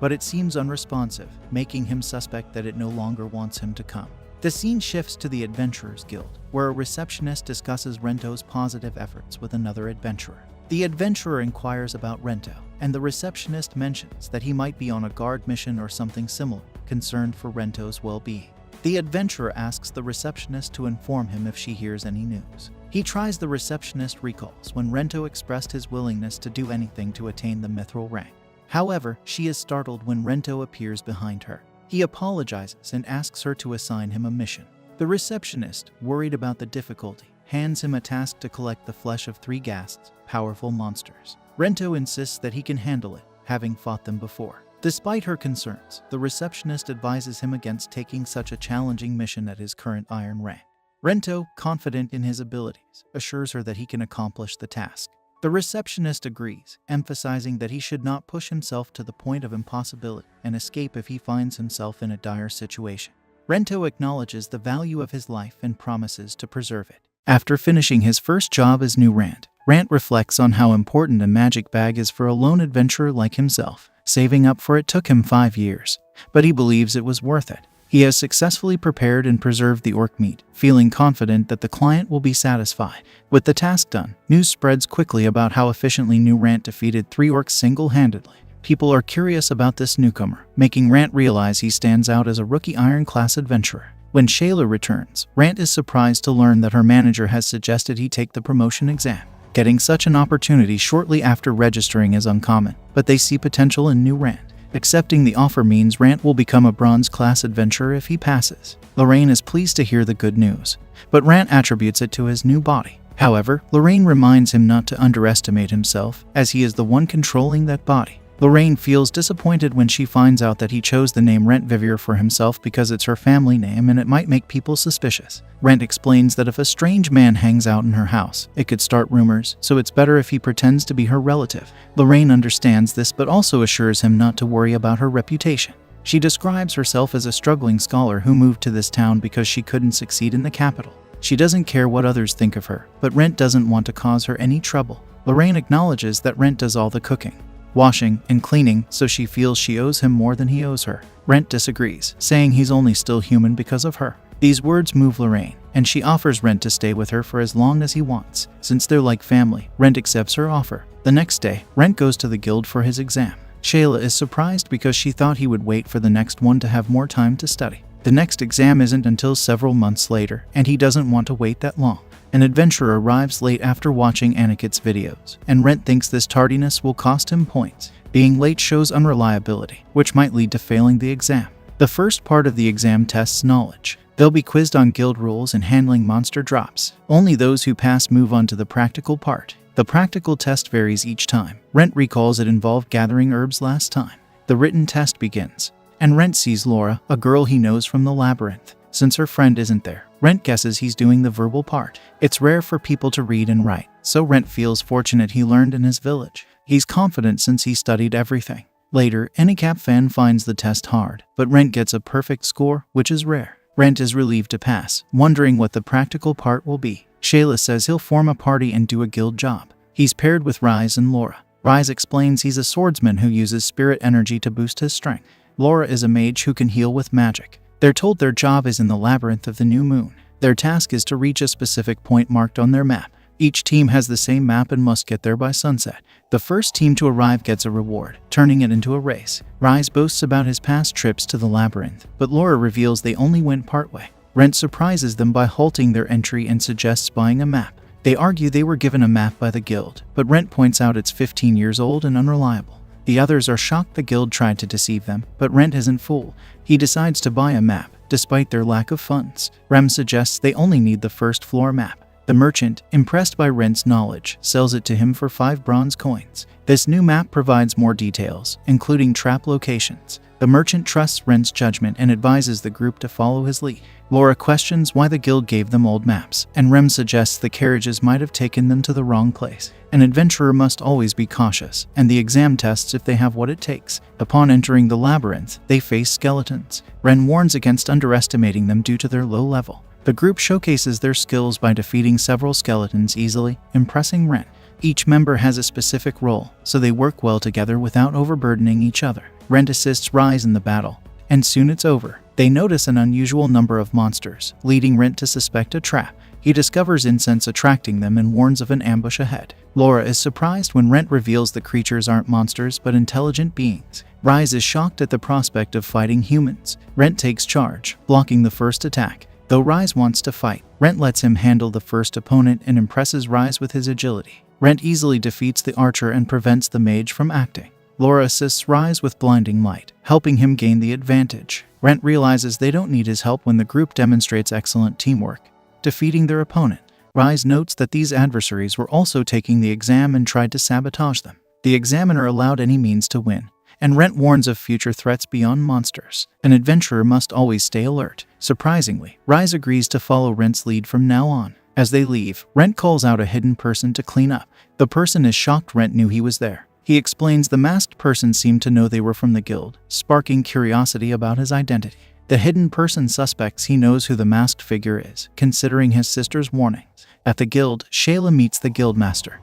but it seems unresponsive, making him suspect that it no longer wants him to come. The scene shifts to the Adventurers Guild, where a receptionist discusses Rentt's positive efforts with another adventurer. The adventurer inquires about Rentt, and the receptionist mentions that he might be on a guard mission or something similar, concerned for Rentt's well-being. The adventurer asks the receptionist to inform him if she hears any news. He tries the receptionist recalls when Rentt expressed his willingness to do anything to attain the mithril rank. However, she is startled when Rentt appears behind her. He apologizes and asks her to assign him a mission. The receptionist, worried about the difficulty, hands him a task to collect the flesh of 3 ghasts, powerful monsters. Rentt insists that he can handle it, having fought them before. Despite her concerns, the receptionist advises him against taking such a challenging mission at his current iron rank. Rentt, confident in his abilities, assures her that he can accomplish the task. The receptionist agrees, emphasizing that he should not push himself to the point of impossibility and escape if he finds himself in a dire situation. Rentt acknowledges the value of his life and promises to preserve it. After finishing his first job as new Rentt reflects on how important a magic bag is for a lone adventurer like himself. Saving up for it took him 5 years, but he believes it was worth it. He has successfully prepared and preserved the orc meat, feeling confident that the client will be satisfied. With the task done, news spreads quickly about how efficiently new Rentt defeated 3 orcs single-handedly. People are curious about this newcomer, making Rentt realize he stands out as a rookie iron-class adventurer. When Shayla returns, Rentt is surprised to learn that her manager has suggested he take the promotion exam. Getting such an opportunity shortly after registering is uncommon, but they see potential in new Rentt. Accepting the offer means Rentt will become a bronze-class adventurer if he passes. Lorraine is pleased to hear the good news, but Rentt attributes it to his new body. However, Lorraine reminds him not to underestimate himself, as he is the one controlling that body. Lorraine feels disappointed when she finds out that he chose the name Rentt Faina for himself because it's her family name and it might make people suspicious. Rentt explains that if a strange man hangs out in her house, it could start rumors, so it's better if he pretends to be her relative. Lorraine understands this but also assures him not to worry about her reputation. She describes herself as a struggling scholar who moved to this town because she couldn't succeed in the capital. She doesn't care what others think of her, but Rentt doesn't want to cause her any trouble. Lorraine acknowledges that Rentt does all the cooking, washing, and cleaning, so she feels she owes him more than he owes her. Rentt disagrees, saying he's only still human because of her. These words move Lorraine, and she offers Rentt to stay with her for as long as he wants. Since they're like family, Rentt accepts her offer. The next day, Rentt goes to the guild for his exam. Shayla is surprised because she thought he would wait for the next one to have more time to study. The next exam isn't until several months later, and he doesn't want to wait that long. An adventurer arrives late after watching Anicap's videos, and Rentt thinks this tardiness will cost him points. Being late shows unreliability, which might lead to failing the exam. The first part of the exam tests knowledge. They'll be quizzed on guild rules and handling monster drops. Only those who pass move on to the practical part. The practical test varies each time. Rentt recalls it involved gathering herbs last time. The written test begins, and Rentt sees Laura, a girl he knows from the Labyrinth. Since her friend isn't there, Rentt guesses he's doing the verbal part. It's rare for people to read and write, so Rentt feels fortunate he learned in his village. He's confident since he studied everything. Later, Anicap fan finds the test hard, but Rentt gets a perfect score, which is rare. Rentt is relieved to pass, wondering what the practical part will be. Shayla says he'll form a party and do a guild job. He's paired with Rise and Laura. Rise explains he's a swordsman who uses spirit energy to boost his strength. Laura is a mage who can heal with magic. They're told their job is in the Labyrinth of the New Moon. Their task is to reach a specific point marked on their map. Each team has the same map and must get there by sunset. The first team to arrive gets a reward, turning it into a race. Rise boasts about his past trips to the Labyrinth, but Laura reveals they only went partway. Rentt surprises them by halting their entry and suggests buying a map. They argue they were given a map by the guild, but Rentt points out it's 15 years old and unreliable. The others are shocked the guild tried to deceive them, but Rentt isn't fooled. He decides to buy a map, despite their lack of funds. Rem suggests they only need the first floor map. The merchant, impressed by Rentt's knowledge, sells it to him for 5 bronze coins. This new map provides more details, including trap locations. The merchant trusts Rentt's judgment and advises the group to follow his lead. Laura questions why the guild gave them old maps, and Rem suggests the carriages might have taken them to the wrong place. An adventurer must always be cautious, and the exam tests if they have what it takes. Upon entering the labyrinth, they face skeletons. Ren warns against underestimating them due to their low level. The group showcases their skills by defeating several skeletons easily, impressing Ren. Each member has a specific role, so they work well together without overburdening each other. Rentt assists Rise in the battle, and soon it's over. They notice an unusual number of monsters, leading Rentt to suspect a trap. He discovers incense attracting them and warns of an ambush ahead. Laura is surprised when Rentt reveals the creatures aren't monsters but intelligent beings. Rise is shocked at the prospect of fighting humans. Rentt takes charge, blocking the first attack. Though Rise wants to fight, Rentt lets him handle the first opponent and impresses Rise with his agility. Rentt easily defeats the archer and prevents the mage from acting. Laura assists Rise with blinding light, helping him gain the advantage. Rentt realizes they don't need his help when the group demonstrates excellent teamwork, defeating their opponent. Rise notes that these adversaries were also taking the exam and tried to sabotage them. The examiner allowed any means to win, and Rentt warns of future threats beyond monsters. An adventurer must always stay alert. Surprisingly, Rise agrees to follow Rentt's lead from now on. As they leave, Rentt calls out a hidden person to clean up. The person is shocked Rentt knew he was there. He explains the masked person seemed to know they were from the guild, sparking curiosity about his identity. The hidden person suspects he knows who the masked figure is, considering his sister's warnings. At the guild, Shayla meets the guildmaster,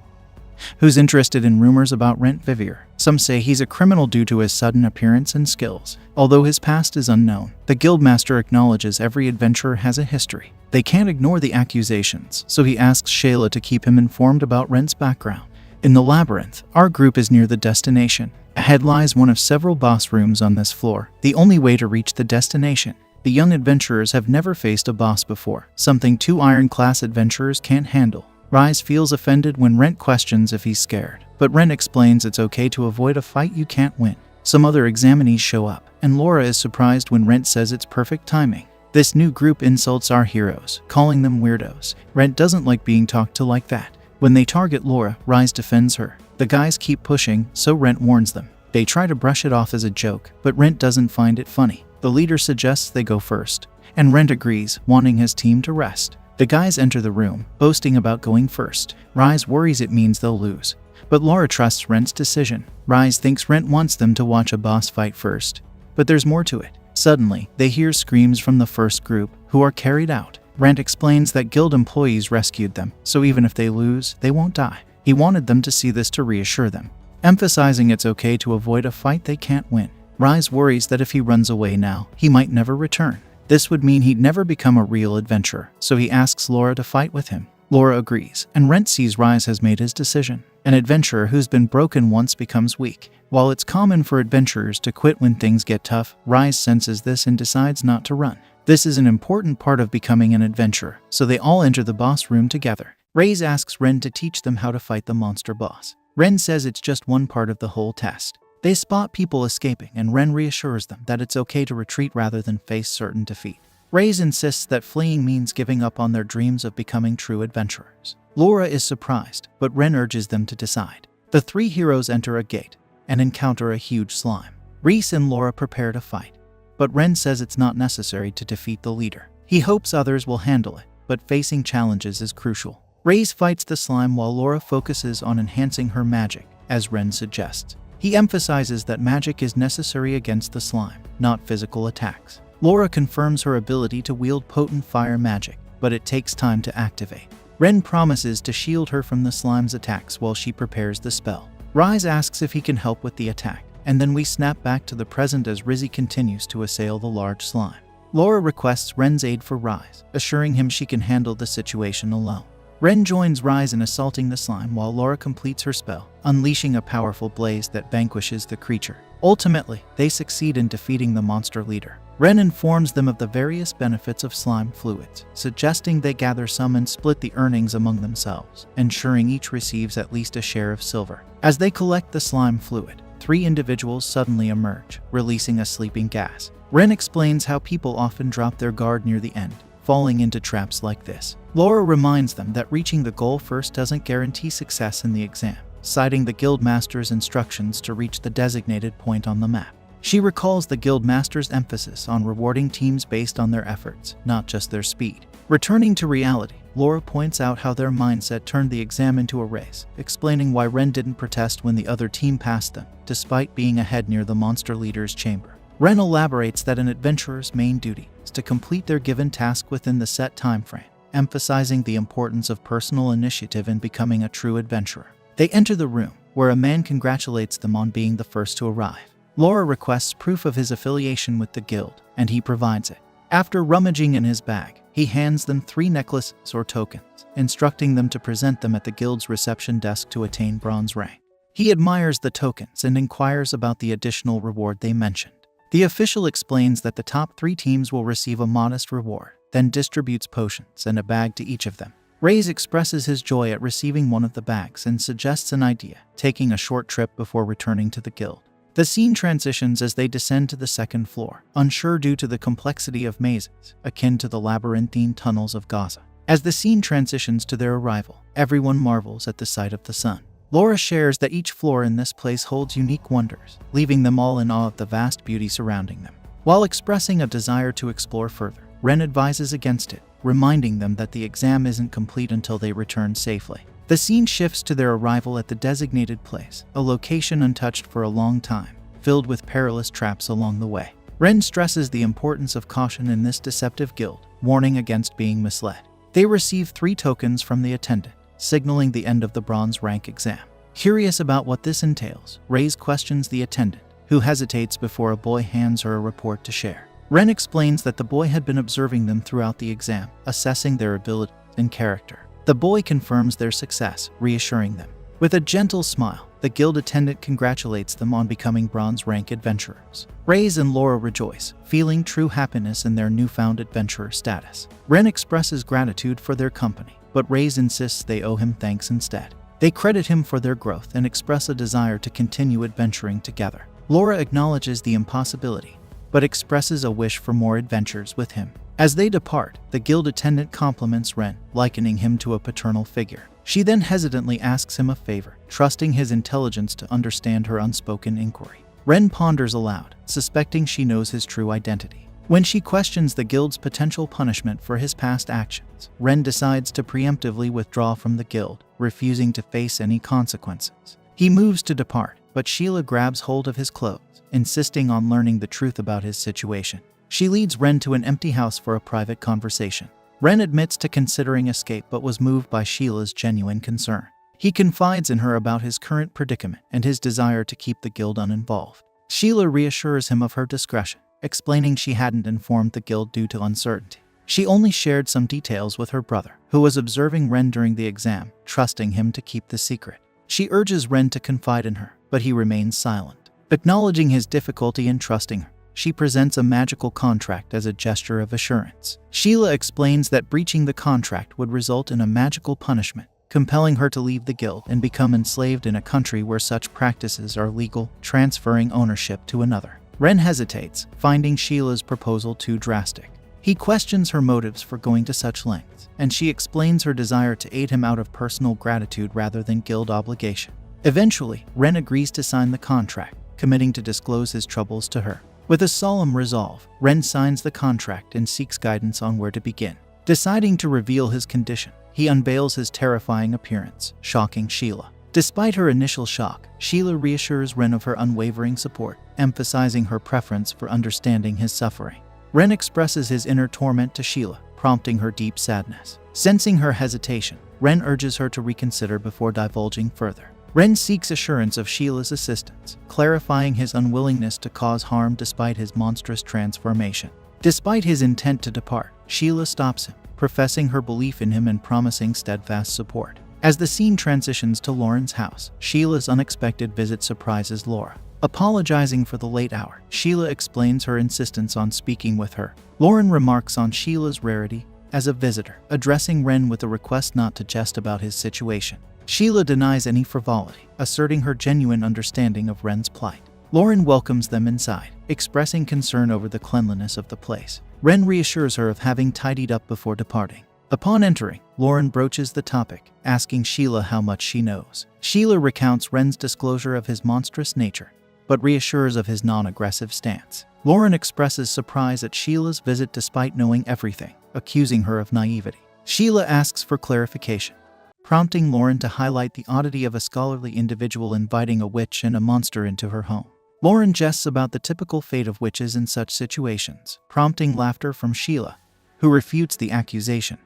who's interested in rumors about Rentt Faina. Some say he's a criminal due to his sudden appearance and skills. Although his past is unknown, the guildmaster acknowledges every adventurer has a history. They can't ignore the accusations, so he asks Shayla to keep him informed about Rentt's background. In the labyrinth, our group is near the destination. Ahead lies one of several boss rooms on this floor, the only way to reach the destination. The young adventurers have never faced a boss before, something 2 iron-class adventurers can't handle. Rise feels offended when Rentt questions if he's scared, but Rentt explains it's okay to avoid a fight you can't win. Some other examinees show up, and Laura is surprised when Rentt says it's perfect timing. This new group insults our heroes, calling them weirdos. Rentt doesn't like being talked to like that. When they target Laura, Rise defends her. The guys keep pushing, so Rentt warns them. They try to brush it off as a joke, but Rentt doesn't find it funny. The leader suggests they go first, and Rentt agrees, wanting his team to rest. The guys enter the room, boasting about going first. Rise worries it means they'll lose, but Laura trusts Rentt's decision. Rise thinks Rentt wants them to watch a boss fight first, but there's more to it. Suddenly, they hear screams from the first group, who are carried out. Rentt explains that guild employees rescued them, so even if they lose, they won't die. He wanted them to see this to reassure them, emphasizing it's okay to avoid a fight they can't win. Rise worries that if he runs away now, he might never return. This would mean he'd never become a real adventurer, so he asks Laura to fight with him. Laura agrees, and Rentt sees Rise has made his decision. An adventurer who's been broken once becomes weak. While it's common for adventurers to quit when things get tough, Rise senses this and decides not to run. This is an important part of becoming an adventurer, so they all enter the boss room together. Rise asks Rentt to teach them how to fight the monster boss. Rentt says it's just one part of the whole test. They spot people escaping, and Rentt reassures them that it's okay to retreat rather than face certain defeat. Rise insists that fleeing means giving up on their dreams of becoming true adventurers. Laura is surprised, but Rentt urges them to decide. The three heroes enter a gate and encounter a huge slime. Rise and Laura prepare to fight, but Rentt says it's not necessary to defeat the leader. He hopes others will handle it, but facing challenges is crucial. Rise fights the slime while Laura focuses on enhancing her magic, as Rentt suggests. He emphasizes that magic is necessary against the slime, not physical attacks. Laura confirms her ability to wield potent fire magic, but it takes time to activate. Rentt promises to shield her from the slime's attacks while she prepares the spell. Rise asks if he can help with the attack, and then we snap back to the present as Rizzy continues to assail the large slime. Laura requests Ren's aid for Rise, assuring him she can handle the situation alone. Rentt joins Rise in assaulting the slime while Laura completes her spell, unleashing a powerful blaze that vanquishes the creature. Ultimately, they succeed in defeating the monster leader. Rentt informs them of the various benefits of slime fluids, suggesting they gather some and split the earnings among themselves, ensuring each receives at least a share of silver. As they collect the slime fluid, 3 individuals suddenly emerge, releasing a sleeping gas. Rentt explains how people often drop their guard near the end, falling into traps like this. Laura reminds them that reaching the goal first doesn't guarantee success in the exam, citing the Guildmaster's instructions to reach the designated point on the map. She recalls the Guildmaster's emphasis on rewarding teams based on their efforts, not just their speed. Returning to reality, Laura points out how their mindset turned the exam into a race, explaining why Rentt didn't protest when the other team passed them, despite being ahead near the monster leader's chamber. Rentt elaborates that an adventurer's main duty is to complete their given task within the set time frame, emphasizing the importance of personal initiative in becoming a true adventurer. They enter the room, where a man congratulates them on being the first to arrive. Laura requests proof of his affiliation with the guild, and he provides it. After rummaging in his bag, he hands them 3 necklaces or tokens, instructing them to present them at the guild's reception desk to attain bronze rank. He admires the tokens and inquires about the additional reward they mentioned. The official explains that the top 3 teams will receive a modest reward, then distributes potions and a bag to each of them. Rise expresses his joy at receiving one of the bags and suggests an idea, taking a short trip before returning to the guild. The scene transitions as they descend to the 2nd floor, unsure due to the complexity of mazes, akin to the labyrinthine tunnels of Gaza. As the scene transitions to their arrival, everyone marvels at the sight of the sun. Laura shares that each floor in this place holds unique wonders, leaving them all in awe of the vast beauty surrounding them. While expressing a desire to explore further, Rentt advises against it, reminding them that the exam isn't complete until they return safely. The scene shifts to their arrival at the designated place, a location untouched for a long time, filled with perilous traps along the way. Rentt stresses the importance of caution in this deceptive guild, warning against being misled. They receive 3 tokens from the attendant, signaling the end of the bronze rank exam. Curious about what this entails, Rise questions the attendant, who hesitates before a boy hands her a report to share. Rentt explains that the boy had been observing them throughout the exam, assessing their ability and character. The boy confirms their success, reassuring them. With a gentle smile, the guild attendant congratulates them on becoming bronze rank adventurers. Rise and Laura rejoice, feeling true happiness in their newfound adventurer status. Rentt expresses gratitude for their company, but Rise insists they owe him thanks instead. They credit him for their growth and express a desire to continue adventuring together. Laura acknowledges the impossibility, but expresses a wish for more adventures with him. As they depart, the guild attendant compliments Rentt, likening him to a paternal figure. She then hesitantly asks him a favor, trusting his intelligence to understand her unspoken inquiry. Rentt ponders aloud, suspecting she knows his true identity. When she questions the guild's potential punishment for his past actions, Rentt decides to preemptively withdraw from the guild, refusing to face any consequences. He moves to depart, but Sheila grabs hold of his clothes, insisting on learning the truth about his situation. She leads Rentt to an empty house for a private conversation. Rentt admits to considering escape but was moved by Sheila's genuine concern. He confides in her about his current predicament and his desire to keep the guild uninvolved. Sheila reassures him of her discretion, explaining she hadn't informed the guild due to uncertainty. She only shared some details with her brother, who was observing Rentt during the exam, trusting him to keep the secret. She urges Rentt to confide in her, but he remains silent. Acknowledging his difficulty in trusting her, she presents a magical contract as a gesture of assurance. Sheila explains that breaching the contract would result in a magical punishment, compelling her to leave the guild and become enslaved in a country where such practices are legal, transferring ownership to another. Rentt hesitates, finding Sheila's proposal too drastic. He questions her motives for going to such lengths, and she explains her desire to aid him out of personal gratitude rather than guild obligation. Eventually, Rentt agrees to sign the contract, committing to disclose his troubles to her. With a solemn resolve, Rentt signs the contract and seeks guidance on where to begin. Deciding to reveal his condition, he unveils his terrifying appearance, shocking Sheila. Despite her initial shock, Sheila reassures Rentt of her unwavering support, emphasizing her preference for understanding his suffering. Rentt expresses his inner torment to Sheila, prompting her deep sadness. Sensing her hesitation, Rentt urges her to reconsider before divulging further. Rentt seeks assurance of Sheila's assistance, clarifying his unwillingness to cause harm despite his monstrous transformation. Despite his intent to depart, Sheila stops him, professing her belief in him and promising steadfast support. As the scene transitions to Lauren's house, Sheila's unexpected visit surprises Laura. Apologizing for the late hour, Sheila explains her insistence on speaking with her. Lauren remarks on Sheila's rarity as a visitor, addressing Rentt with a request not to jest about his situation. Sheila denies any frivolity, asserting her genuine understanding of Rentt's plight. Lauren welcomes them inside, expressing concern over the cleanliness of the place. Rentt reassures her of having tidied up before departing. Upon entering, Lauren broaches the topic, asking Sheila how much she knows. Sheila recounts Rentt's disclosure of his monstrous nature, but reassures of his non-aggressive stance. Lauren expresses surprise at Sheila's visit despite knowing everything, accusing her of naivety. Sheila asks for clarification, prompting Lauren to highlight the oddity of a scholarly individual inviting a witch and a monster into her home. Lauren jests about the typical fate of witches in such situations, prompting laughter from Sheila, who refutes the accusation,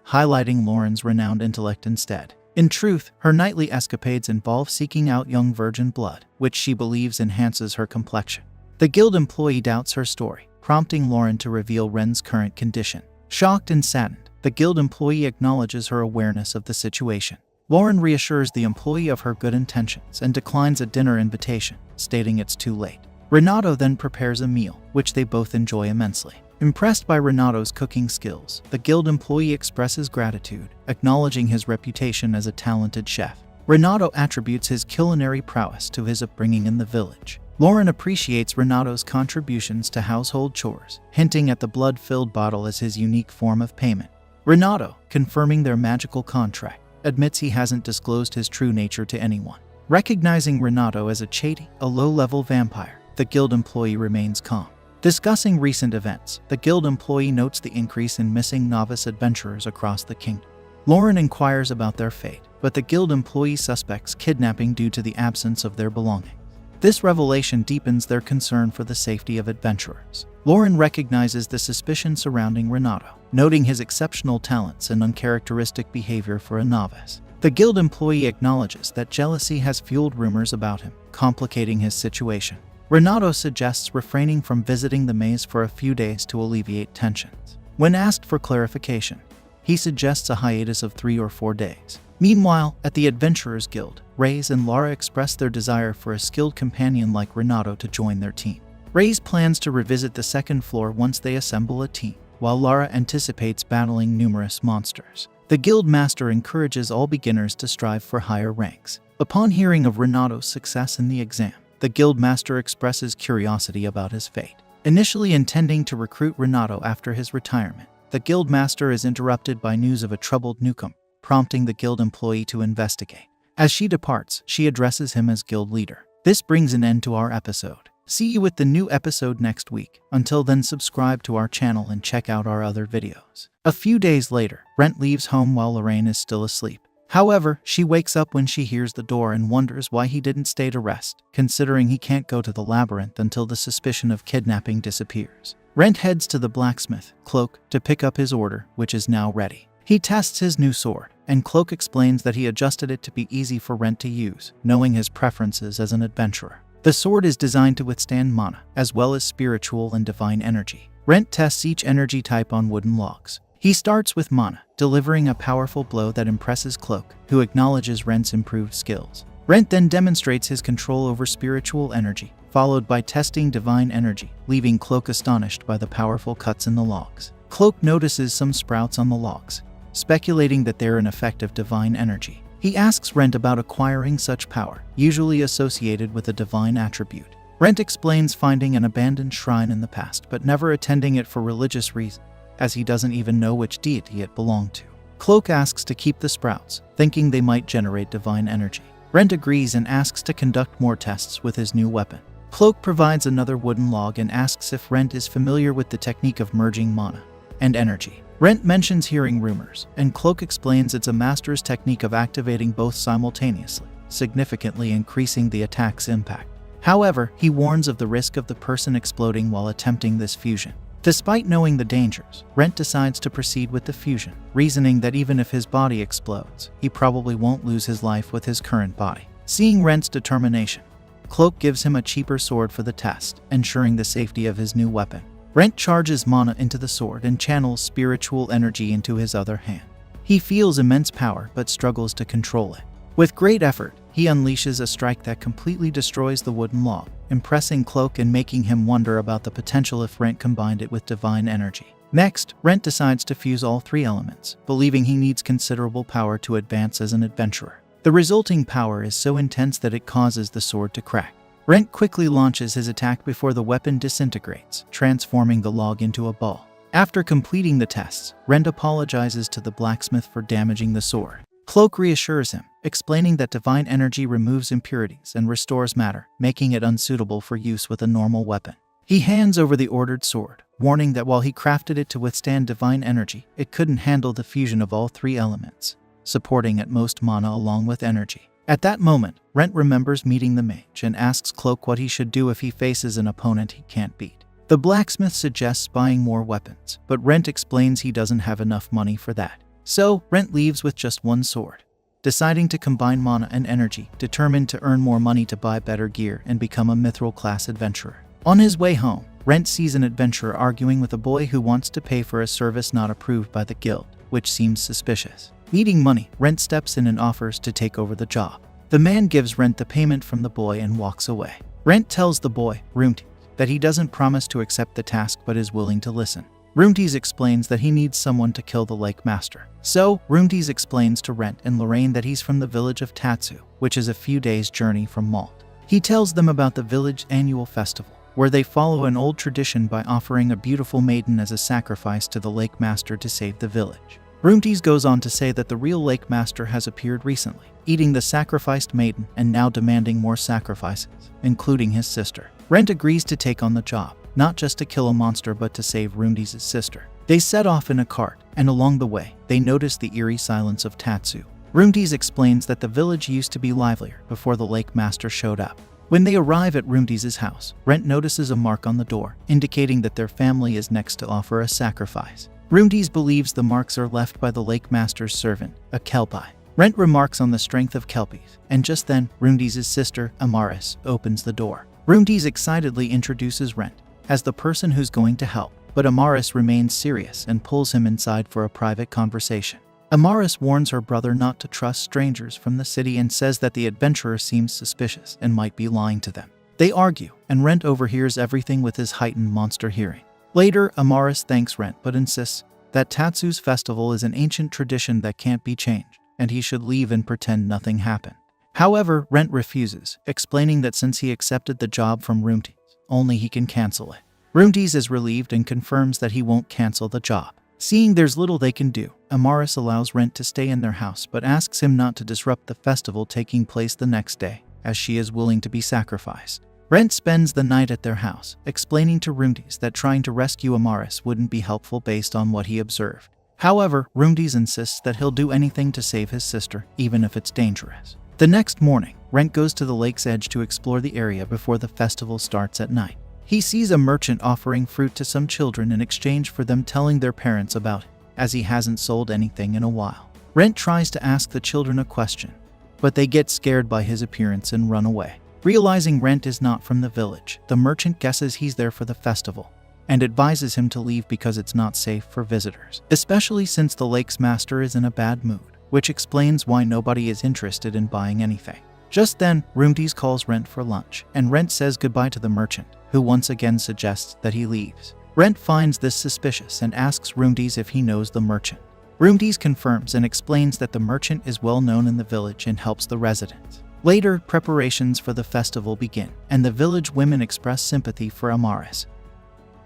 highlighting Lauren's renowned intellect instead. In truth, her nightly escapades involve seeking out young virgin blood, which she believes enhances her complexion. The guild employee doubts her story, prompting Lauren to reveal Rentt's current condition. Shocked and saddened, the guild employee acknowledges her awareness of the situation. Lauren reassures the employee of her good intentions and declines a dinner invitation, stating it's too late. Renato then prepares a meal, which they both enjoy immensely. Impressed by Renato's cooking skills, the guild employee expresses gratitude, acknowledging his reputation as a talented chef. Renato attributes his culinary prowess to his upbringing in the village. Lauren appreciates Renato's contributions to household chores, hinting at the blood-filled bottle as his unique form of payment. Renato, confirming their magical contract, admits he hasn't disclosed his true nature to anyone. Recognizing Renato as a Chati, a low-level vampire, the guild employee remains calm. Discussing recent events, the guild employee notes the increase in missing novice adventurers across the kingdom. Lauren inquires about their fate, but the guild employee suspects kidnapping due to the absence of their belongings. This revelation deepens their concern for the safety of adventurers. Lauren recognizes the suspicion surrounding Renato, noting his exceptional talents and uncharacteristic behavior for a novice. The guild employee acknowledges that jealousy has fueled rumors about him, complicating his situation. Renato suggests refraining from visiting the maze for a few days to alleviate tensions. When asked for clarification, he suggests a hiatus of 3 or 4 days. Meanwhile, at the Adventurers Guild, Reyes and Lara express their desire for a skilled companion like Renato to join their team. Reyes plans to revisit the second floor once they assemble a team, while Lara anticipates battling numerous monsters. The guild master encourages all beginners to strive for higher ranks. Upon hearing of Renato's success in the exam, the guild master expresses curiosity about his fate. Initially intending to recruit Renato after his retirement, the guild master is interrupted by news of a troubled newcomer, prompting the guild employee to investigate. As she departs, she addresses him as guild leader. This brings an end to our episode. See you with the new episode next week. Until then, subscribe to our channel and check out our other videos. A few days later, Rentt leaves home while Lorraine is still asleep. However, she wakes up when she hears the door and wonders why he didn't stay to rest, considering he can't go to the labyrinth until the suspicion of kidnapping disappears. Rentt heads to the blacksmith, Cloak, to pick up his order, which is now ready. He tests his new sword, and Cloak explains that he adjusted it to be easy for Rentt to use, knowing his preferences as an adventurer. The sword is designed to withstand mana, as well as spiritual and divine energy. Rentt tests each energy type on wooden logs. He starts with mana, delivering a powerful blow that impresses Cloak, who acknowledges Rentt's improved skills. Rentt then demonstrates his control over spiritual energy, followed by testing divine energy, leaving Cloak astonished by the powerful cuts in the logs. Cloak notices some sprouts on the logs, speculating that they're an effect of divine energy. He asks Rentt about acquiring such power, usually associated with a divine attribute. Rentt explains finding an abandoned shrine in the past, but never attending it for religious reasons, as he doesn't even know which deity it belonged to. Cloak asks to keep the sprouts, thinking they might generate divine energy. Rentt agrees and asks to conduct more tests with his new weapon. Cloak provides another wooden log and asks if Rentt is familiar with the technique of merging mana and energy. Rentt mentions hearing rumors, and Cloak explains it's a master's technique of activating both simultaneously, significantly increasing the attack's impact. However, he warns of the risk of the person exploding while attempting this fusion. Despite knowing the dangers, Rentt decides to proceed with the fusion, reasoning that even if his body explodes, he probably won't lose his life with his current body. Seeing Rentt's determination, Cloak gives him a cheaper sword for the test, ensuring the safety of his new weapon. Rentt charges mana into the sword and channels spiritual energy into his other hand. He feels immense power but struggles to control it. With great effort, he unleashes a strike that completely destroys the wooden log, impressing Cloak and making him wonder about the potential if Rentt combined it with divine energy. Next, Rentt decides to fuse all three elements, believing he needs considerable power to advance as an adventurer. The resulting power is so intense that it causes the sword to crack. Rentt quickly launches his attack before the weapon disintegrates, transforming the log into a ball. After completing the tests, Rentt apologizes to the blacksmith for damaging the sword. Cloak reassures him, explaining that divine energy removes impurities and restores matter, making it unsuitable for use with a normal weapon. He hands over the ordered sword, warning that while he crafted it to withstand divine energy, it couldn't handle the fusion of all three elements, supporting at most mana along with energy. At that moment, Rentt remembers meeting the mage and asks Cloak what he should do if he faces an opponent he can't beat. The blacksmith suggests buying more weapons, but Rentt explains he doesn't have enough money for that. So, Rentt leaves with just one sword, deciding to combine mana and energy, determined to earn more money to buy better gear and become a mithril-class adventurer. On his way home, Rentt sees an adventurer arguing with a boy who wants to pay for a service not approved by the guild, which seems suspicious. Needing money, Rentt steps in and offers to take over the job. The man gives Rentt the payment from the boy and walks away. Rentt tells the boy, Rumties, that he doesn't promise to accept the task but is willing to listen. Rumties explains that he needs someone to kill the Lake Master. So, Rumties explains to Rentt and Lorraine that he's from the village of Tatsu, which is a few days' journey from Malt. He tells them about the village's annual festival, where they follow an old tradition by offering a beautiful maiden as a sacrifice to the Lake Master to save the village. Rumties goes on to say that the real Lake Master has appeared recently, eating the sacrificed maiden and now demanding more sacrifices, including his sister. Rentt agrees to take on the job, not just to kill a monster but to save Rumties' sister. They set off in a cart, and along the way, they notice the eerie silence of Tatsu. Rumties explains that the village used to be livelier before the Lake Master showed up. When they arrive at Rumties' house, Rentt notices a mark on the door, indicating that their family is next to offer a sacrifice. Rumties believes the marks are left by the Lake Master's servant, a Kelpie. Rentt remarks on the strength of Kelpies, and just then, Rumties' sister, Amaris, opens the door. Rumties excitedly introduces Rentt as the person who's going to help, but Amaris remains serious and pulls him inside for a private conversation. Amaris warns her brother not to trust strangers from the city and says that the adventurer seems suspicious and might be lying to them. They argue, and Rentt overhears everything with his heightened monster hearing. Later, Amaris thanks Rentt but insists that Tatsu's festival is an ancient tradition that can't be changed, and he should leave and pretend nothing happened. However, Rentt refuses, explaining that since he accepted the job from Rumties, only he can cancel it. Rumties is relieved and confirms that he won't cancel the job. Seeing there's little they can do, Amaris allows Rentt to stay in their house but asks him not to disrupt the festival taking place the next day. as she is willing to be sacrificed. Rentt spends the night at their house, explaining to Rundes that trying to rescue Amaris wouldn't be helpful based on what he observed. However, Rundes insists that he'll do anything to save his sister, even if it's dangerous. The next morning, Rentt goes to the lake's edge to explore the area before the festival starts at night. He sees a merchant offering fruit to some children in exchange for them telling their parents about it, as he hasn't sold anything in a while. Rentt tries to ask the children a question, but they get scared by his appearance and run away. Realizing Rentt is not from the village, the merchant guesses he's there for the festival and advises him to leave because it's not safe for visitors, especially since the lake's master is in a bad mood, which explains why nobody is interested in buying anything. Just then, Rundes calls Rentt for lunch, and Rentt says goodbye to the merchant, who once again suggests that he leaves. Rentt finds this suspicious and asks Rundes if he knows the merchant. Rundes confirms and explains that the merchant is well known in the village and helps the residents. Later, preparations for the festival begin, and the village women express sympathy for Amaris,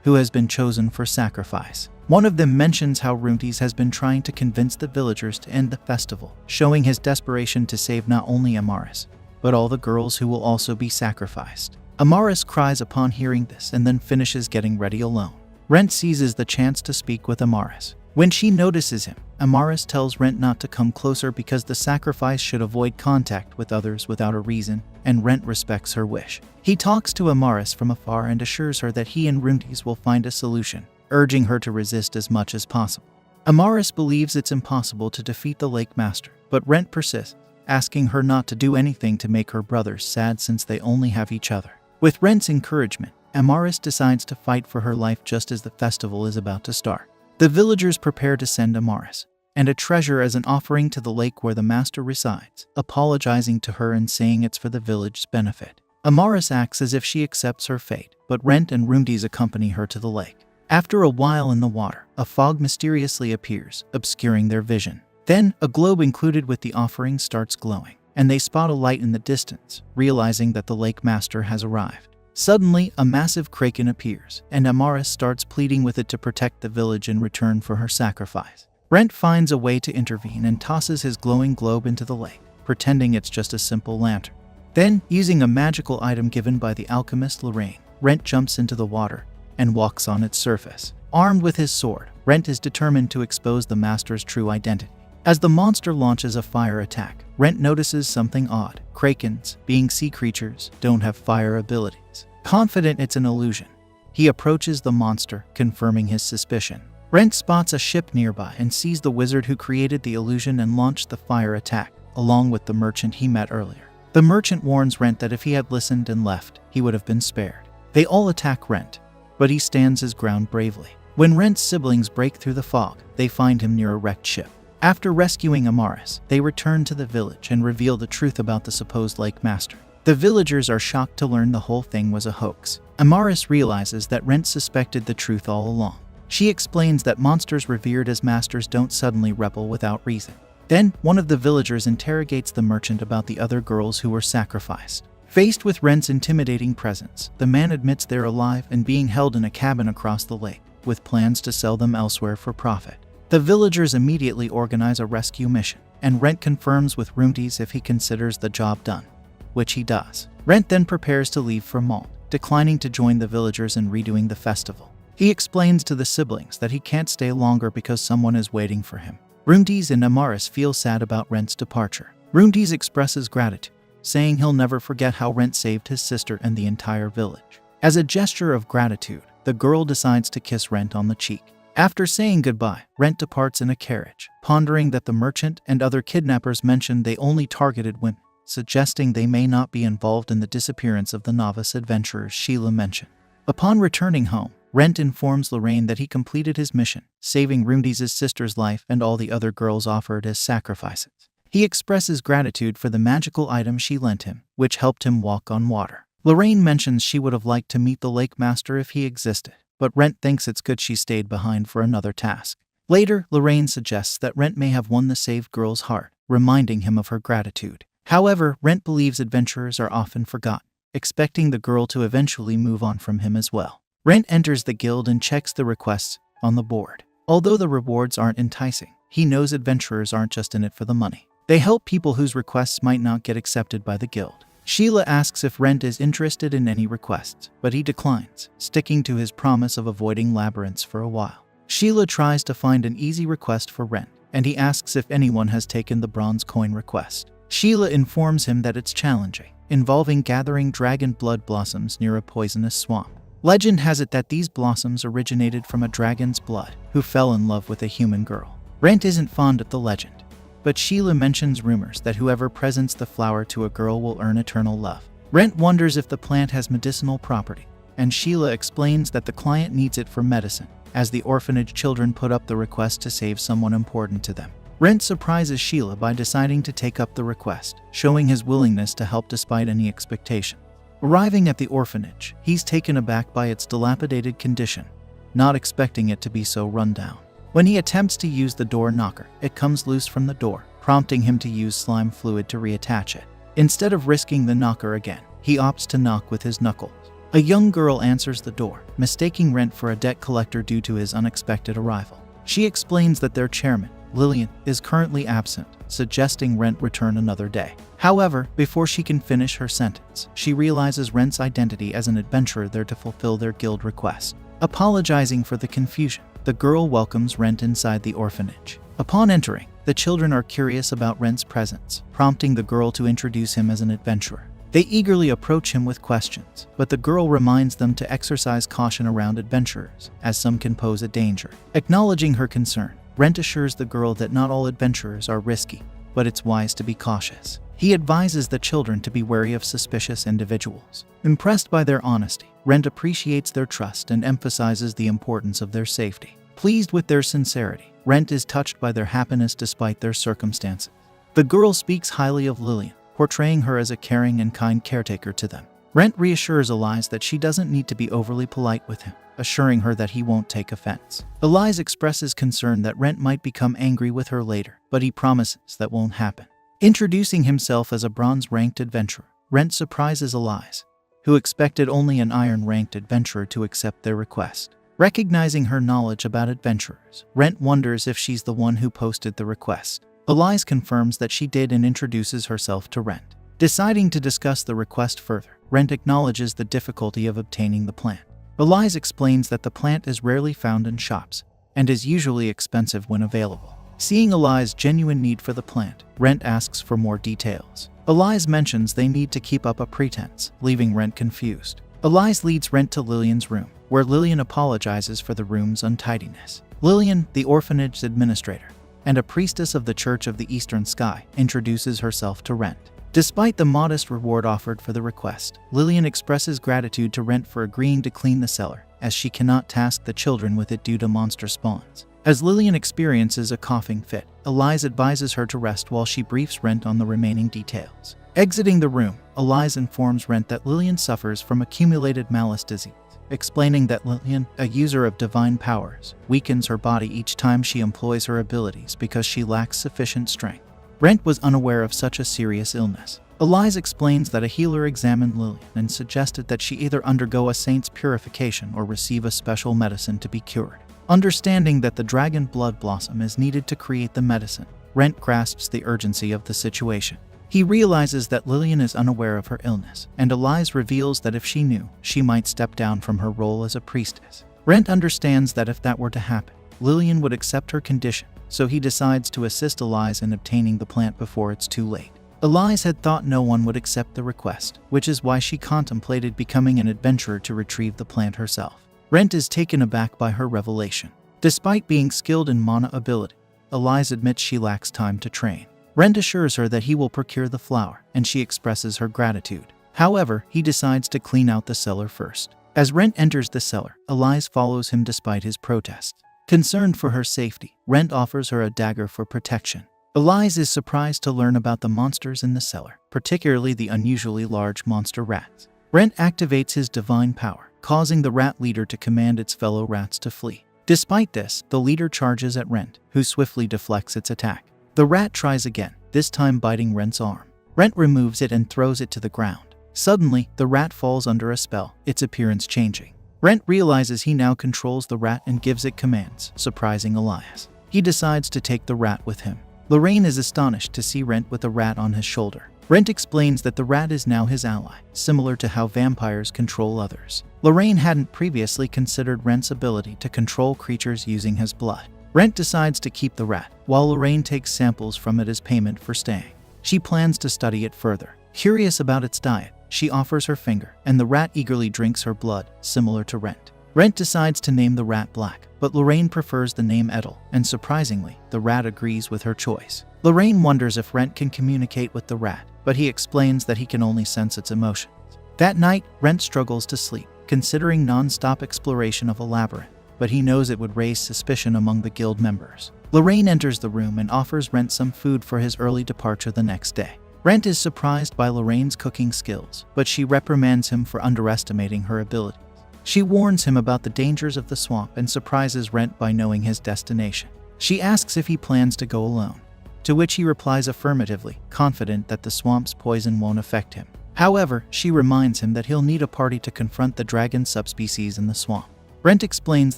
who has been chosen for sacrifice. One of them mentions how Rundes has been trying to convince the villagers to end the festival, showing his desperation to save not only Amaris, but all the girls who will also be sacrificed. Amaris cries upon hearing this and then finishes getting ready alone. Rentt seizes the chance to speak with Amaris. When she notices him, Amaris tells Rentt not to come closer because the sacrifice should avoid contact with others without a reason, and Rentt respects her wish. He talks to Amaris from afar and assures her that he and Rundes will find a solution, urging her to resist as much as possible. Amaris believes it's impossible to defeat the Lake Master, but Rentt persists, asking her not to do anything to make her brothers sad since they only have each other. With Rentt's encouragement, Amaris decides to fight for her life just as the festival is about to start. The villagers prepare to send Amaris and a treasure as an offering to the lake where the master resides, apologizing to her and saying it's for the village's benefit. Amaris acts as if she accepts her fate, but Rentt and Rundes accompany her to the lake. After a while in the water, a fog mysteriously appears, obscuring their vision. Then, a globe included with the offering starts glowing, and they spot a light in the distance, realizing that the lake master has arrived. Suddenly, a massive kraken appears, and Amaris starts pleading with it to protect the village in return for her sacrifice. Rentt finds a way to intervene and tosses his glowing globe into the lake, pretending it's just a simple lantern. Then, using a magical item given by the alchemist Lorraine, Rentt jumps into the water and walks on its surface. Armed with his sword, Rentt is determined to expose the master's true identity. As the monster launches a fire attack, Rentt notices something odd. Krakens, being sea creatures, don't have fire abilities. Confident it's an illusion, he approaches the monster, confirming his suspicion. Rentt spots a ship nearby and sees the wizard who created the illusion and launched the fire attack, along with the merchant he met earlier. The merchant warns Rentt that if he had listened and left, he would have been spared. They all attack Rentt, but he stands his ground bravely. When Rentt's siblings break through the fog, they find him near a wrecked ship. After rescuing Amaris, they return to the village and reveal the truth about the supposed lake master. The villagers are shocked to learn the whole thing was a hoax. Amaris realizes that Rentt suspected the truth all along. She explains that monsters revered as masters don't suddenly rebel without reason. Then, one of the villagers interrogates the merchant about the other girls who were sacrificed. Faced with Rentt's intimidating presence, the man admits they're alive and being held in a cabin across the lake, with plans to sell them elsewhere for profit. The villagers immediately organize a rescue mission, and Rentt confirms with Rundes if he considers the job done, which he does. Rentt then prepares to leave for Malta, declining to join the villagers in redoing the festival. He explains to the siblings that he can't stay longer because someone is waiting for him. Rundes and Amaris feel sad about Rentt's departure. Rundes expresses gratitude, saying he'll never forget how Rentt saved his sister and the entire village. As a gesture of gratitude, the girl decides to kiss Rentt on the cheek. After saying goodbye, Rentt departs in a carriage, pondering that the merchant and other kidnappers mentioned they only targeted women, suggesting they may not be involved in the disappearance of the novice adventurers Sheila mentioned. Upon returning home, Rentt informs Lorraine that he completed his mission, saving Rundes' sister's life and all the other girls offered as sacrifices. He expresses gratitude for the magical item she lent him, which helped him walk on water. Lorraine mentions she would have liked to meet the lake master if he existed, but Rentt thinks it's good she stayed behind for another task. Later, Lorraine suggests that Rentt may have won the saved girl's heart, reminding him of her gratitude. However, Rentt believes adventurers are often forgotten, expecting the girl to eventually move on from him as well. Rentt enters the guild and checks the requests on the board. Although the rewards aren't enticing, he knows adventurers aren't just in it for the money. They help people whose requests might not get accepted by the guild. Sheila asks if Rentt is interested in any requests, but he declines, sticking to his promise of avoiding labyrinths for a while. Sheila tries to find an easy request for Rentt, and he asks if anyone has taken the bronze coin request. Sheila informs him that it's challenging, involving gathering dragon blood blossoms near a poisonous swamp. Legend has it that these blossoms originated from a dragon's blood who fell in love with a human girl. Rentt isn't fond of the legend, but Sheila mentions rumors that whoever presents the flower to a girl will earn eternal love. Rentt wonders if the plant has medicinal property, and Sheila explains that the client needs it for medicine, as the orphanage children put up the request to save someone important to them. Rentt surprises Sheila by deciding to take up the request, showing his willingness to help despite any expectation. Arriving at the orphanage, he's taken aback by its dilapidated condition, not expecting it to be so run down. When he attempts to use the door knocker, it comes loose from the door, prompting him to use slime fluid to reattach it. Instead of risking the knocker again, he opts to knock with his knuckles. A young girl answers the door, mistaking Rentt for a debt collector due to his unexpected arrival. She explains that their chairman, Lillian, is currently absent, suggesting Rentt return another day. However, before she can finish her sentence, she realizes Rentt's identity as an adventurer there to fulfill their guild request. Apologizing for the confusion, the girl welcomes Rentt inside the orphanage. Upon entering, the children are curious about Rentt's presence, prompting the girl to introduce him as an adventurer. They eagerly approach him with questions, but the girl reminds them to exercise caution around adventurers, as some can pose a danger. Acknowledging her concern, Rentt assures the girl that not all adventurers are risky, but it's wise to be cautious. He advises the children to be wary of suspicious individuals. Impressed by their honesty, Rentt appreciates their trust and emphasizes the importance of their safety. Pleased with their sincerity, Rentt is touched by their happiness despite their circumstances. The girl speaks highly of Lillian, portraying her as a caring and kind caretaker to them. Rentt reassures Elise that she doesn't need to be overly polite with him, assuring her that he won't take offense. Elise expresses concern that Rentt might become angry with her later, but he promises that won't happen. Introducing himself as a bronze-ranked adventurer, Rentt surprises Elise, who expected only an iron-ranked adventurer to accept their request. Recognizing her knowledge about adventurers, Rentt wonders if she's the one who posted the request. Elise confirms that she did and introduces herself to Rentt. Deciding to discuss the request further, Rentt acknowledges the difficulty of obtaining the plant. Elise explains that the plant is rarely found in shops and is usually expensive when available. Seeing Elise's genuine need for the plant, Rentt asks for more details. Elise mentions they need to keep up a pretense, leaving Rentt confused. Elise leads Rentt to Lillian's room, where Lillian apologizes for the room's untidiness. Lillian, the orphanage's administrator, and a priestess of the Church of the Eastern Sky, introduces herself to Rentt. Despite the modest reward offered for the request, Lillian expresses gratitude to Rentt for agreeing to clean the cellar, as she cannot task the children with it due to monster spawns. As Lillian experiences a coughing fit, Elise advises her to rest while she briefs Rentt on the remaining details. Exiting the room, Elise informs Rentt that Lillian suffers from accumulated malice disease, explaining that Lillian, a user of divine powers, weakens her body each time she employs her abilities because she lacks sufficient strength. Rentt was unaware of such a serious illness. Elise explains that a healer examined Lillian and suggested that she either undergo a saint's purification or receive a special medicine to be cured. Understanding that the dragon blood blossom is needed to create the medicine, Rentt grasps the urgency of the situation. He realizes that Lillian is unaware of her illness, and Elise reveals that if she knew, she might step down from her role as a priestess. Rentt understands that if that were to happen, Lillian would accept her condition, so he decides to assist Elise in obtaining the plant before it's too late. Elise had thought no one would accept the request, which is why she contemplated becoming an adventurer to retrieve the plant herself. Rentt is taken aback by her revelation. Despite being skilled in mana ability, Elise admits she lacks time to train. Rentt assures her that he will procure the flower, and she expresses her gratitude. However, he decides to clean out the cellar first. As Rentt enters the cellar, Elise follows him despite his protests. Concerned for her safety, Rentt offers her a dagger for protection. Elise is surprised to learn about the monsters in the cellar, particularly the unusually large monster rats. Rentt activates his divine power, causing the rat leader to command its fellow rats to flee. Despite this, the leader charges at Rentt, who swiftly deflects its attack. The rat tries again, this time biting Rentt's arm. Rentt removes it and throws it to the ground. Suddenly, the rat falls under a spell, its appearance changing. Rentt realizes he now controls the rat and gives it commands, surprising Elise. He decides to take the rat with him. Lorraine is astonished to see Rentt with a rat on his shoulder. Rentt explains that the rat is now his ally, similar to how vampires control others. Lorraine hadn't previously considered Rentt's ability to control creatures using his blood. Rentt decides to keep the rat, while Lorraine takes samples from it as payment for staying. She plans to study it further. Curious about its diet, she offers her finger, and the rat eagerly drinks her blood, similar to Rentt. Rentt decides to name the rat Black, but Lorraine prefers the name Edel, and surprisingly, the rat agrees with her choice. Lorraine wonders if Rentt can communicate with the rat, but he explains that he can only sense its emotions. That night, Rentt struggles to sleep, considering non-stop exploration of a labyrinth, but he knows it would raise suspicion among the guild members. Lorraine enters the room and offers Rentt some food for his early departure the next day. Rentt is surprised by Lorraine's cooking skills, but she reprimands him for underestimating her abilities. She warns him about the dangers of the swamp and surprises Rentt by knowing his destination. She asks if he plans to go alone, to which he replies affirmatively, confident that the swamp's poison won't affect him. However, she reminds him that he'll need a party to confront the dragon subspecies in the swamp. Rentt explains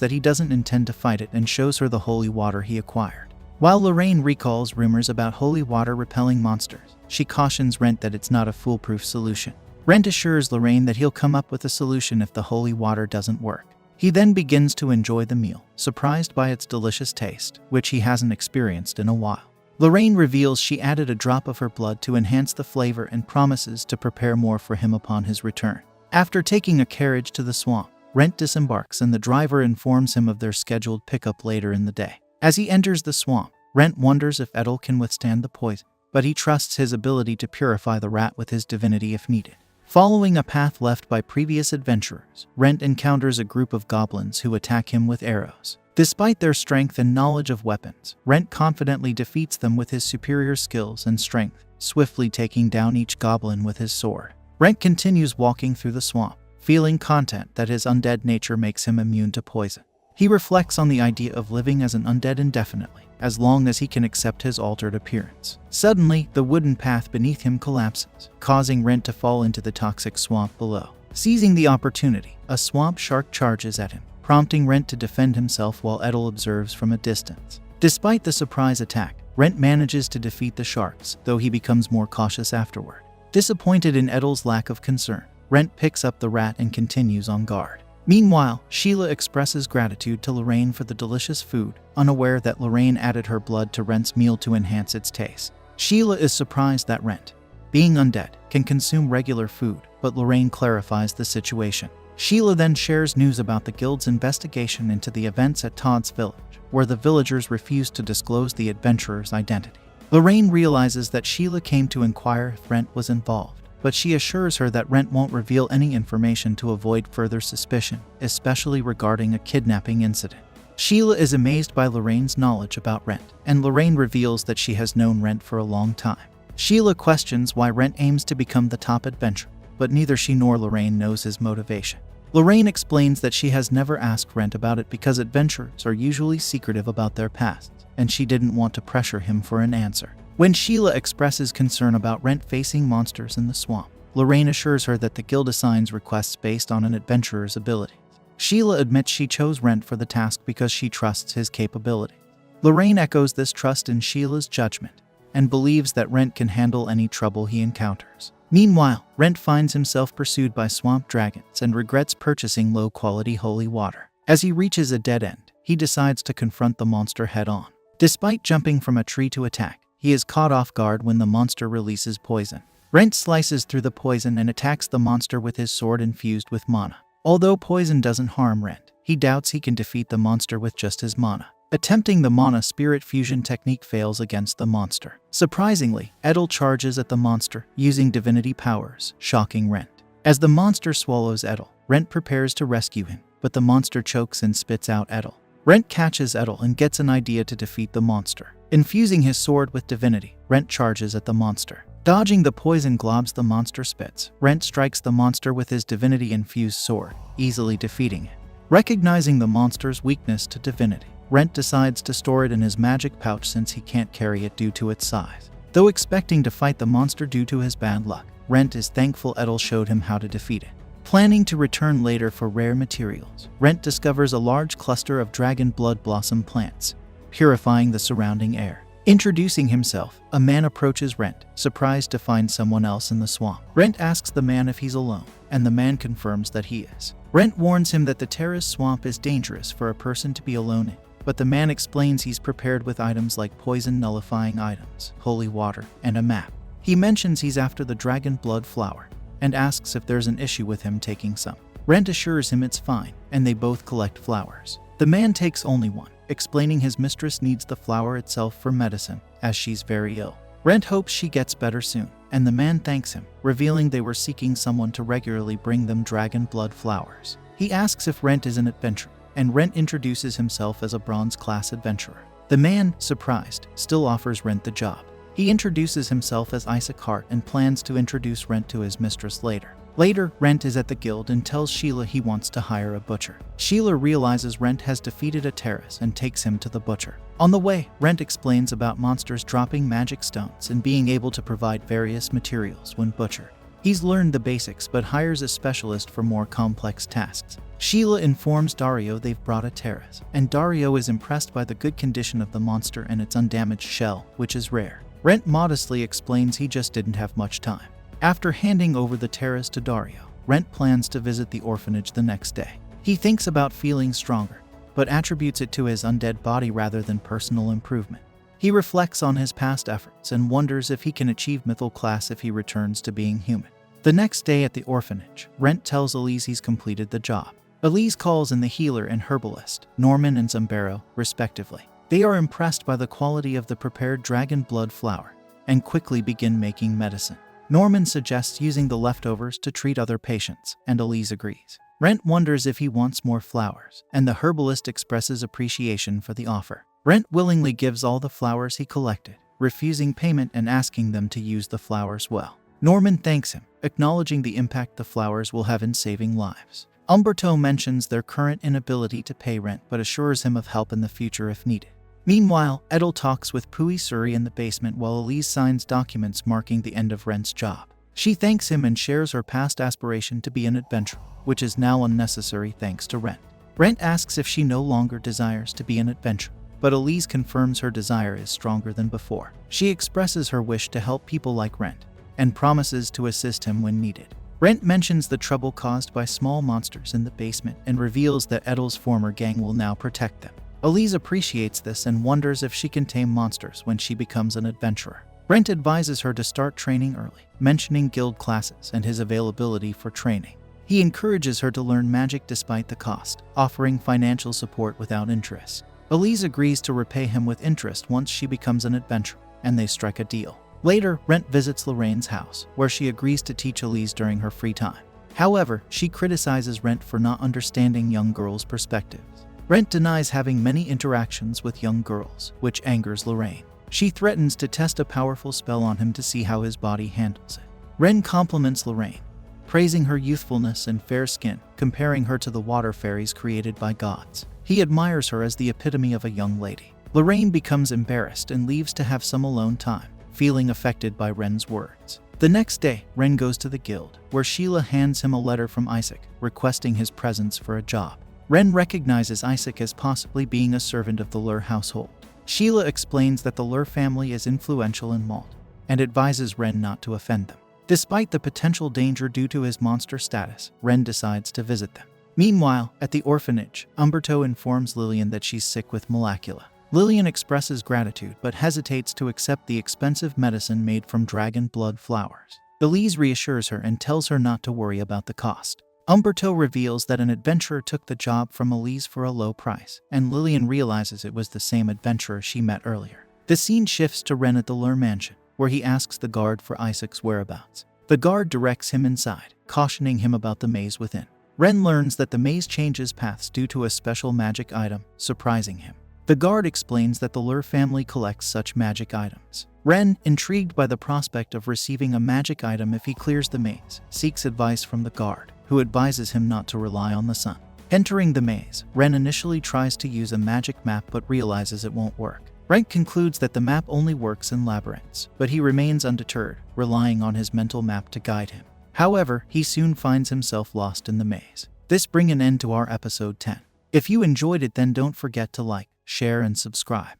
that he doesn't intend to fight it and shows her the holy water he acquired. While Lorraine recalls rumors about holy water repelling monsters, she cautions Rentt that it's not a foolproof solution. Rentt assures Lorraine that he'll come up with a solution if the holy water doesn't work. He then begins to enjoy the meal, surprised by its delicious taste, which he hasn't experienced in a while. Lorraine reveals she added a drop of her blood to enhance the flavor and promises to prepare more for him upon his return. After taking a carriage to the swamp, Rentt disembarks and the driver informs him of their scheduled pickup later in the day. As he enters the swamp, Rentt wonders if Edel can withstand the poison, but he trusts his ability to purify the rat with his divinity if needed. Following a path left by previous adventurers, Rentt encounters a group of goblins who attack him with arrows. Despite their strength and knowledge of weapons, Rentt confidently defeats them with his superior skills and strength, swiftly taking down each goblin with his sword. Rentt continues walking through the swamp, feeling content that his undead nature makes him immune to poison. He reflects on the idea of living as an undead indefinitely, as long as he can accept his altered appearance. Suddenly, the wooden path beneath him collapses, causing Rentt to fall into the toxic swamp below. Seizing the opportunity, a swamp shark charges at him, prompting Rentt to defend himself while Edel observes from a distance. Despite the surprise attack, Rentt manages to defeat the sharks, though he becomes more cautious afterward. Disappointed in Edel's lack of concern, Rentt picks up the rat and continues on guard. Meanwhile, Sheila expresses gratitude to Lorraine for the delicious food, unaware that Lorraine added her blood to Rentt's meal to enhance its taste. Sheila is surprised that Rentt, being undead, can consume regular food, but Lorraine clarifies the situation. Sheila then shares news about the guild's investigation into the events at Todd's village, where the villagers refused to disclose the adventurer's identity. Lorraine realizes that Sheila came to inquire if Rentt was involved, but she assures her that Rentt won't reveal any information to avoid further suspicion, especially regarding a kidnapping incident. Sheila is amazed by Lorraine's knowledge about Rentt, and Lorraine reveals that she has known Rentt for a long time. Sheila questions why Rentt aims to become the top adventurer, but neither she nor Lorraine knows his motivation. Lorraine explains that she has never asked Rentt about it because adventurers are usually secretive about their pasts, and she didn't want to pressure him for an answer. When Sheila expresses concern about Rentt facing monsters in the swamp, Lorraine assures her that the guild assigns requests based on an adventurer's abilities. Sheila admits she chose Rentt for the task because she trusts his capabilities. Lorraine echoes this trust in Sheila's judgment and believes that Rentt can handle any trouble he encounters. Meanwhile, Rentt finds himself pursued by swamp dragons and regrets purchasing low-quality holy water. As he reaches a dead end, he decides to confront the monster head-on. Despite jumping from a tree to attack, he is caught off guard when the monster releases poison. Rentt slices through the poison and attacks the monster with his sword infused with mana. Although poison doesn't harm Rentt, he doubts he can defeat the monster with just his mana. Attempting the mana spirit fusion technique fails against the monster. Surprisingly, Edel charges at the monster, using divinity powers, shocking Rentt. As the monster swallows Edel, Rentt prepares to rescue him, but the monster chokes and spits out Edel. Rentt catches Edel and gets an idea to defeat the monster. Infusing his sword with divinity, Rentt charges at the monster. Dodging the poison globs the monster spits, Rentt strikes the monster with his divinity-infused sword, easily defeating it. Recognizing the monster's weakness to divinity, Rentt decides to store it in his magic pouch since he can't carry it due to its size. Though expecting to fight the monster due to his bad luck, Rentt is thankful Edel showed him how to defeat it. Planning to return later for rare materials, Rentt discovers a large cluster of dragon blood blossom plants, purifying the surrounding air. Introducing himself, a man approaches Rentt, surprised to find someone else in the swamp. Rentt asks the man if he's alone, and the man confirms that he is. Rentt warns him that the terraced swamp is dangerous for a person to be alone in, but the man explains he's prepared with items like poison nullifying items, holy water, and a map. He mentions he's after the dragon blood flower, and asks if there's an issue with him taking some. Rentt assures him it's fine, and they both collect flowers. The man takes only one, explaining his mistress needs the flower itself for medicine, as she's very ill. Rentt hopes she gets better soon, and the man thanks him, revealing they were seeking someone to regularly bring them dragon blood flowers. He asks if Rentt is an adventurer, and Rentt introduces himself as a bronze-class adventurer. The man, surprised, still offers Rentt the job. He introduces himself as isekai and plans to introduce Rentt to his mistress later. Later, Rentt is at the guild and tells Sheila he wants to hire a butcher. Sheila realizes Rentt has defeated a terrace and takes him to the butcher. On the way, Rentt explains about monsters dropping magic stones and being able to provide various materials when butchered. He's learned the basics but hires a specialist for more complex tasks. Sheila informs Dario they've brought a terrace, and Dario is impressed by the good condition of the monster and its undamaged shell, which is rare. Rentt modestly explains he just didn't have much time. After handing over the terrace to Dario, Rentt plans to visit the orphanage the next day. He thinks about feeling stronger, but attributes it to his undead body rather than personal improvement. He reflects on his past efforts and wonders if he can achieve mythal class if he returns to being human. The next day at the orphanage, Rentt tells Elise he's completed the job. Elise calls in the healer and herbalist, Norman and Zambero, respectively. They are impressed by the quality of the prepared dragon blood flower and quickly begin making medicine. Norman suggests using the leftovers to treat other patients, and Elise agrees. Rentt wonders if he wants more flowers, and the herbalist expresses appreciation for the offer. Rentt willingly gives all the flowers he collected, refusing payment and asking them to use the flowers well. Norman thanks him, acknowledging the impact the flowers will have in saving lives. Umberto mentions their current inability to pay rent but assures him of help in the future if needed. Meanwhile, Edel talks with Pui Suri in the basement while Elise signs documents marking the end of Rentt's job. She thanks him and shares her past aspiration to be an adventurer, which is now unnecessary thanks to Rentt. Rentt asks if she no longer desires to be an adventurer, but Elise confirms her desire is stronger than before. She expresses her wish to help people like Rentt, and promises to assist him when needed. Rentt mentions the trouble caused by small monsters in the basement and reveals that Edel's former gang will now protect them. Elise appreciates this and wonders if she can tame monsters when she becomes an adventurer. Rentt advises her to start training early, mentioning guild classes and his availability for training. He encourages her to learn magic despite the cost, offering financial support without interest. Elise agrees to repay him with interest once she becomes an adventurer, and they strike a deal. Later, Rentt visits Lorraine's house, where she agrees to teach Elise during her free time. However, she criticizes Rentt for not understanding young girls' perspectives. Rentt denies having many interactions with young girls, which angers Lorraine. She threatens to test a powerful spell on him to see how his body handles it. Rentt compliments Lorraine, praising her youthfulness and fair skin, comparing her to the water fairies created by gods. He admires her as the epitome of a young lady. Lorraine becomes embarrassed and leaves to have some alone time, feeling affected by Ren's words. The next day, Ren goes to the guild, where Sheila hands him a letter from Isaac, requesting his presence for a job. Ren recognizes Isaac as possibly being a servant of the Lur household. Sheila explains that the Lur family is influential in Malt, and advises Ren not to offend them. Despite the potential danger due to his monster status, Ren decides to visit them. Meanwhile, at the orphanage, Umberto informs Lillian that she's sick with Malacula. Lillian expresses gratitude but hesitates to accept the expensive medicine made from dragon blood flowers. Elise reassures her and tells her not to worry about the cost. Umberto reveals that an adventurer took the job from Elise for a low price, and Lillian realizes it was the same adventurer she met earlier. The scene shifts to Ren at the Lur mansion, where he asks the guard for Isaac's whereabouts. The guard directs him inside, cautioning him about the maze within. Ren learns that the maze changes paths due to a special magic item, surprising him. The guard explains that the Lur family collects such magic items. Ren, intrigued by the prospect of receiving a magic item if he clears the maze, seeks advice from the guard, who advises him not to rely on the sun. Entering the maze, Ren initially tries to use a magic map but realizes it won't work. Ren concludes that the map only works in labyrinths, but he remains undeterred, relying on his mental map to guide him. However, he soon finds himself lost in the maze. This brings an end to our episode 10. If you enjoyed it, then don't forget to like, share, and subscribe.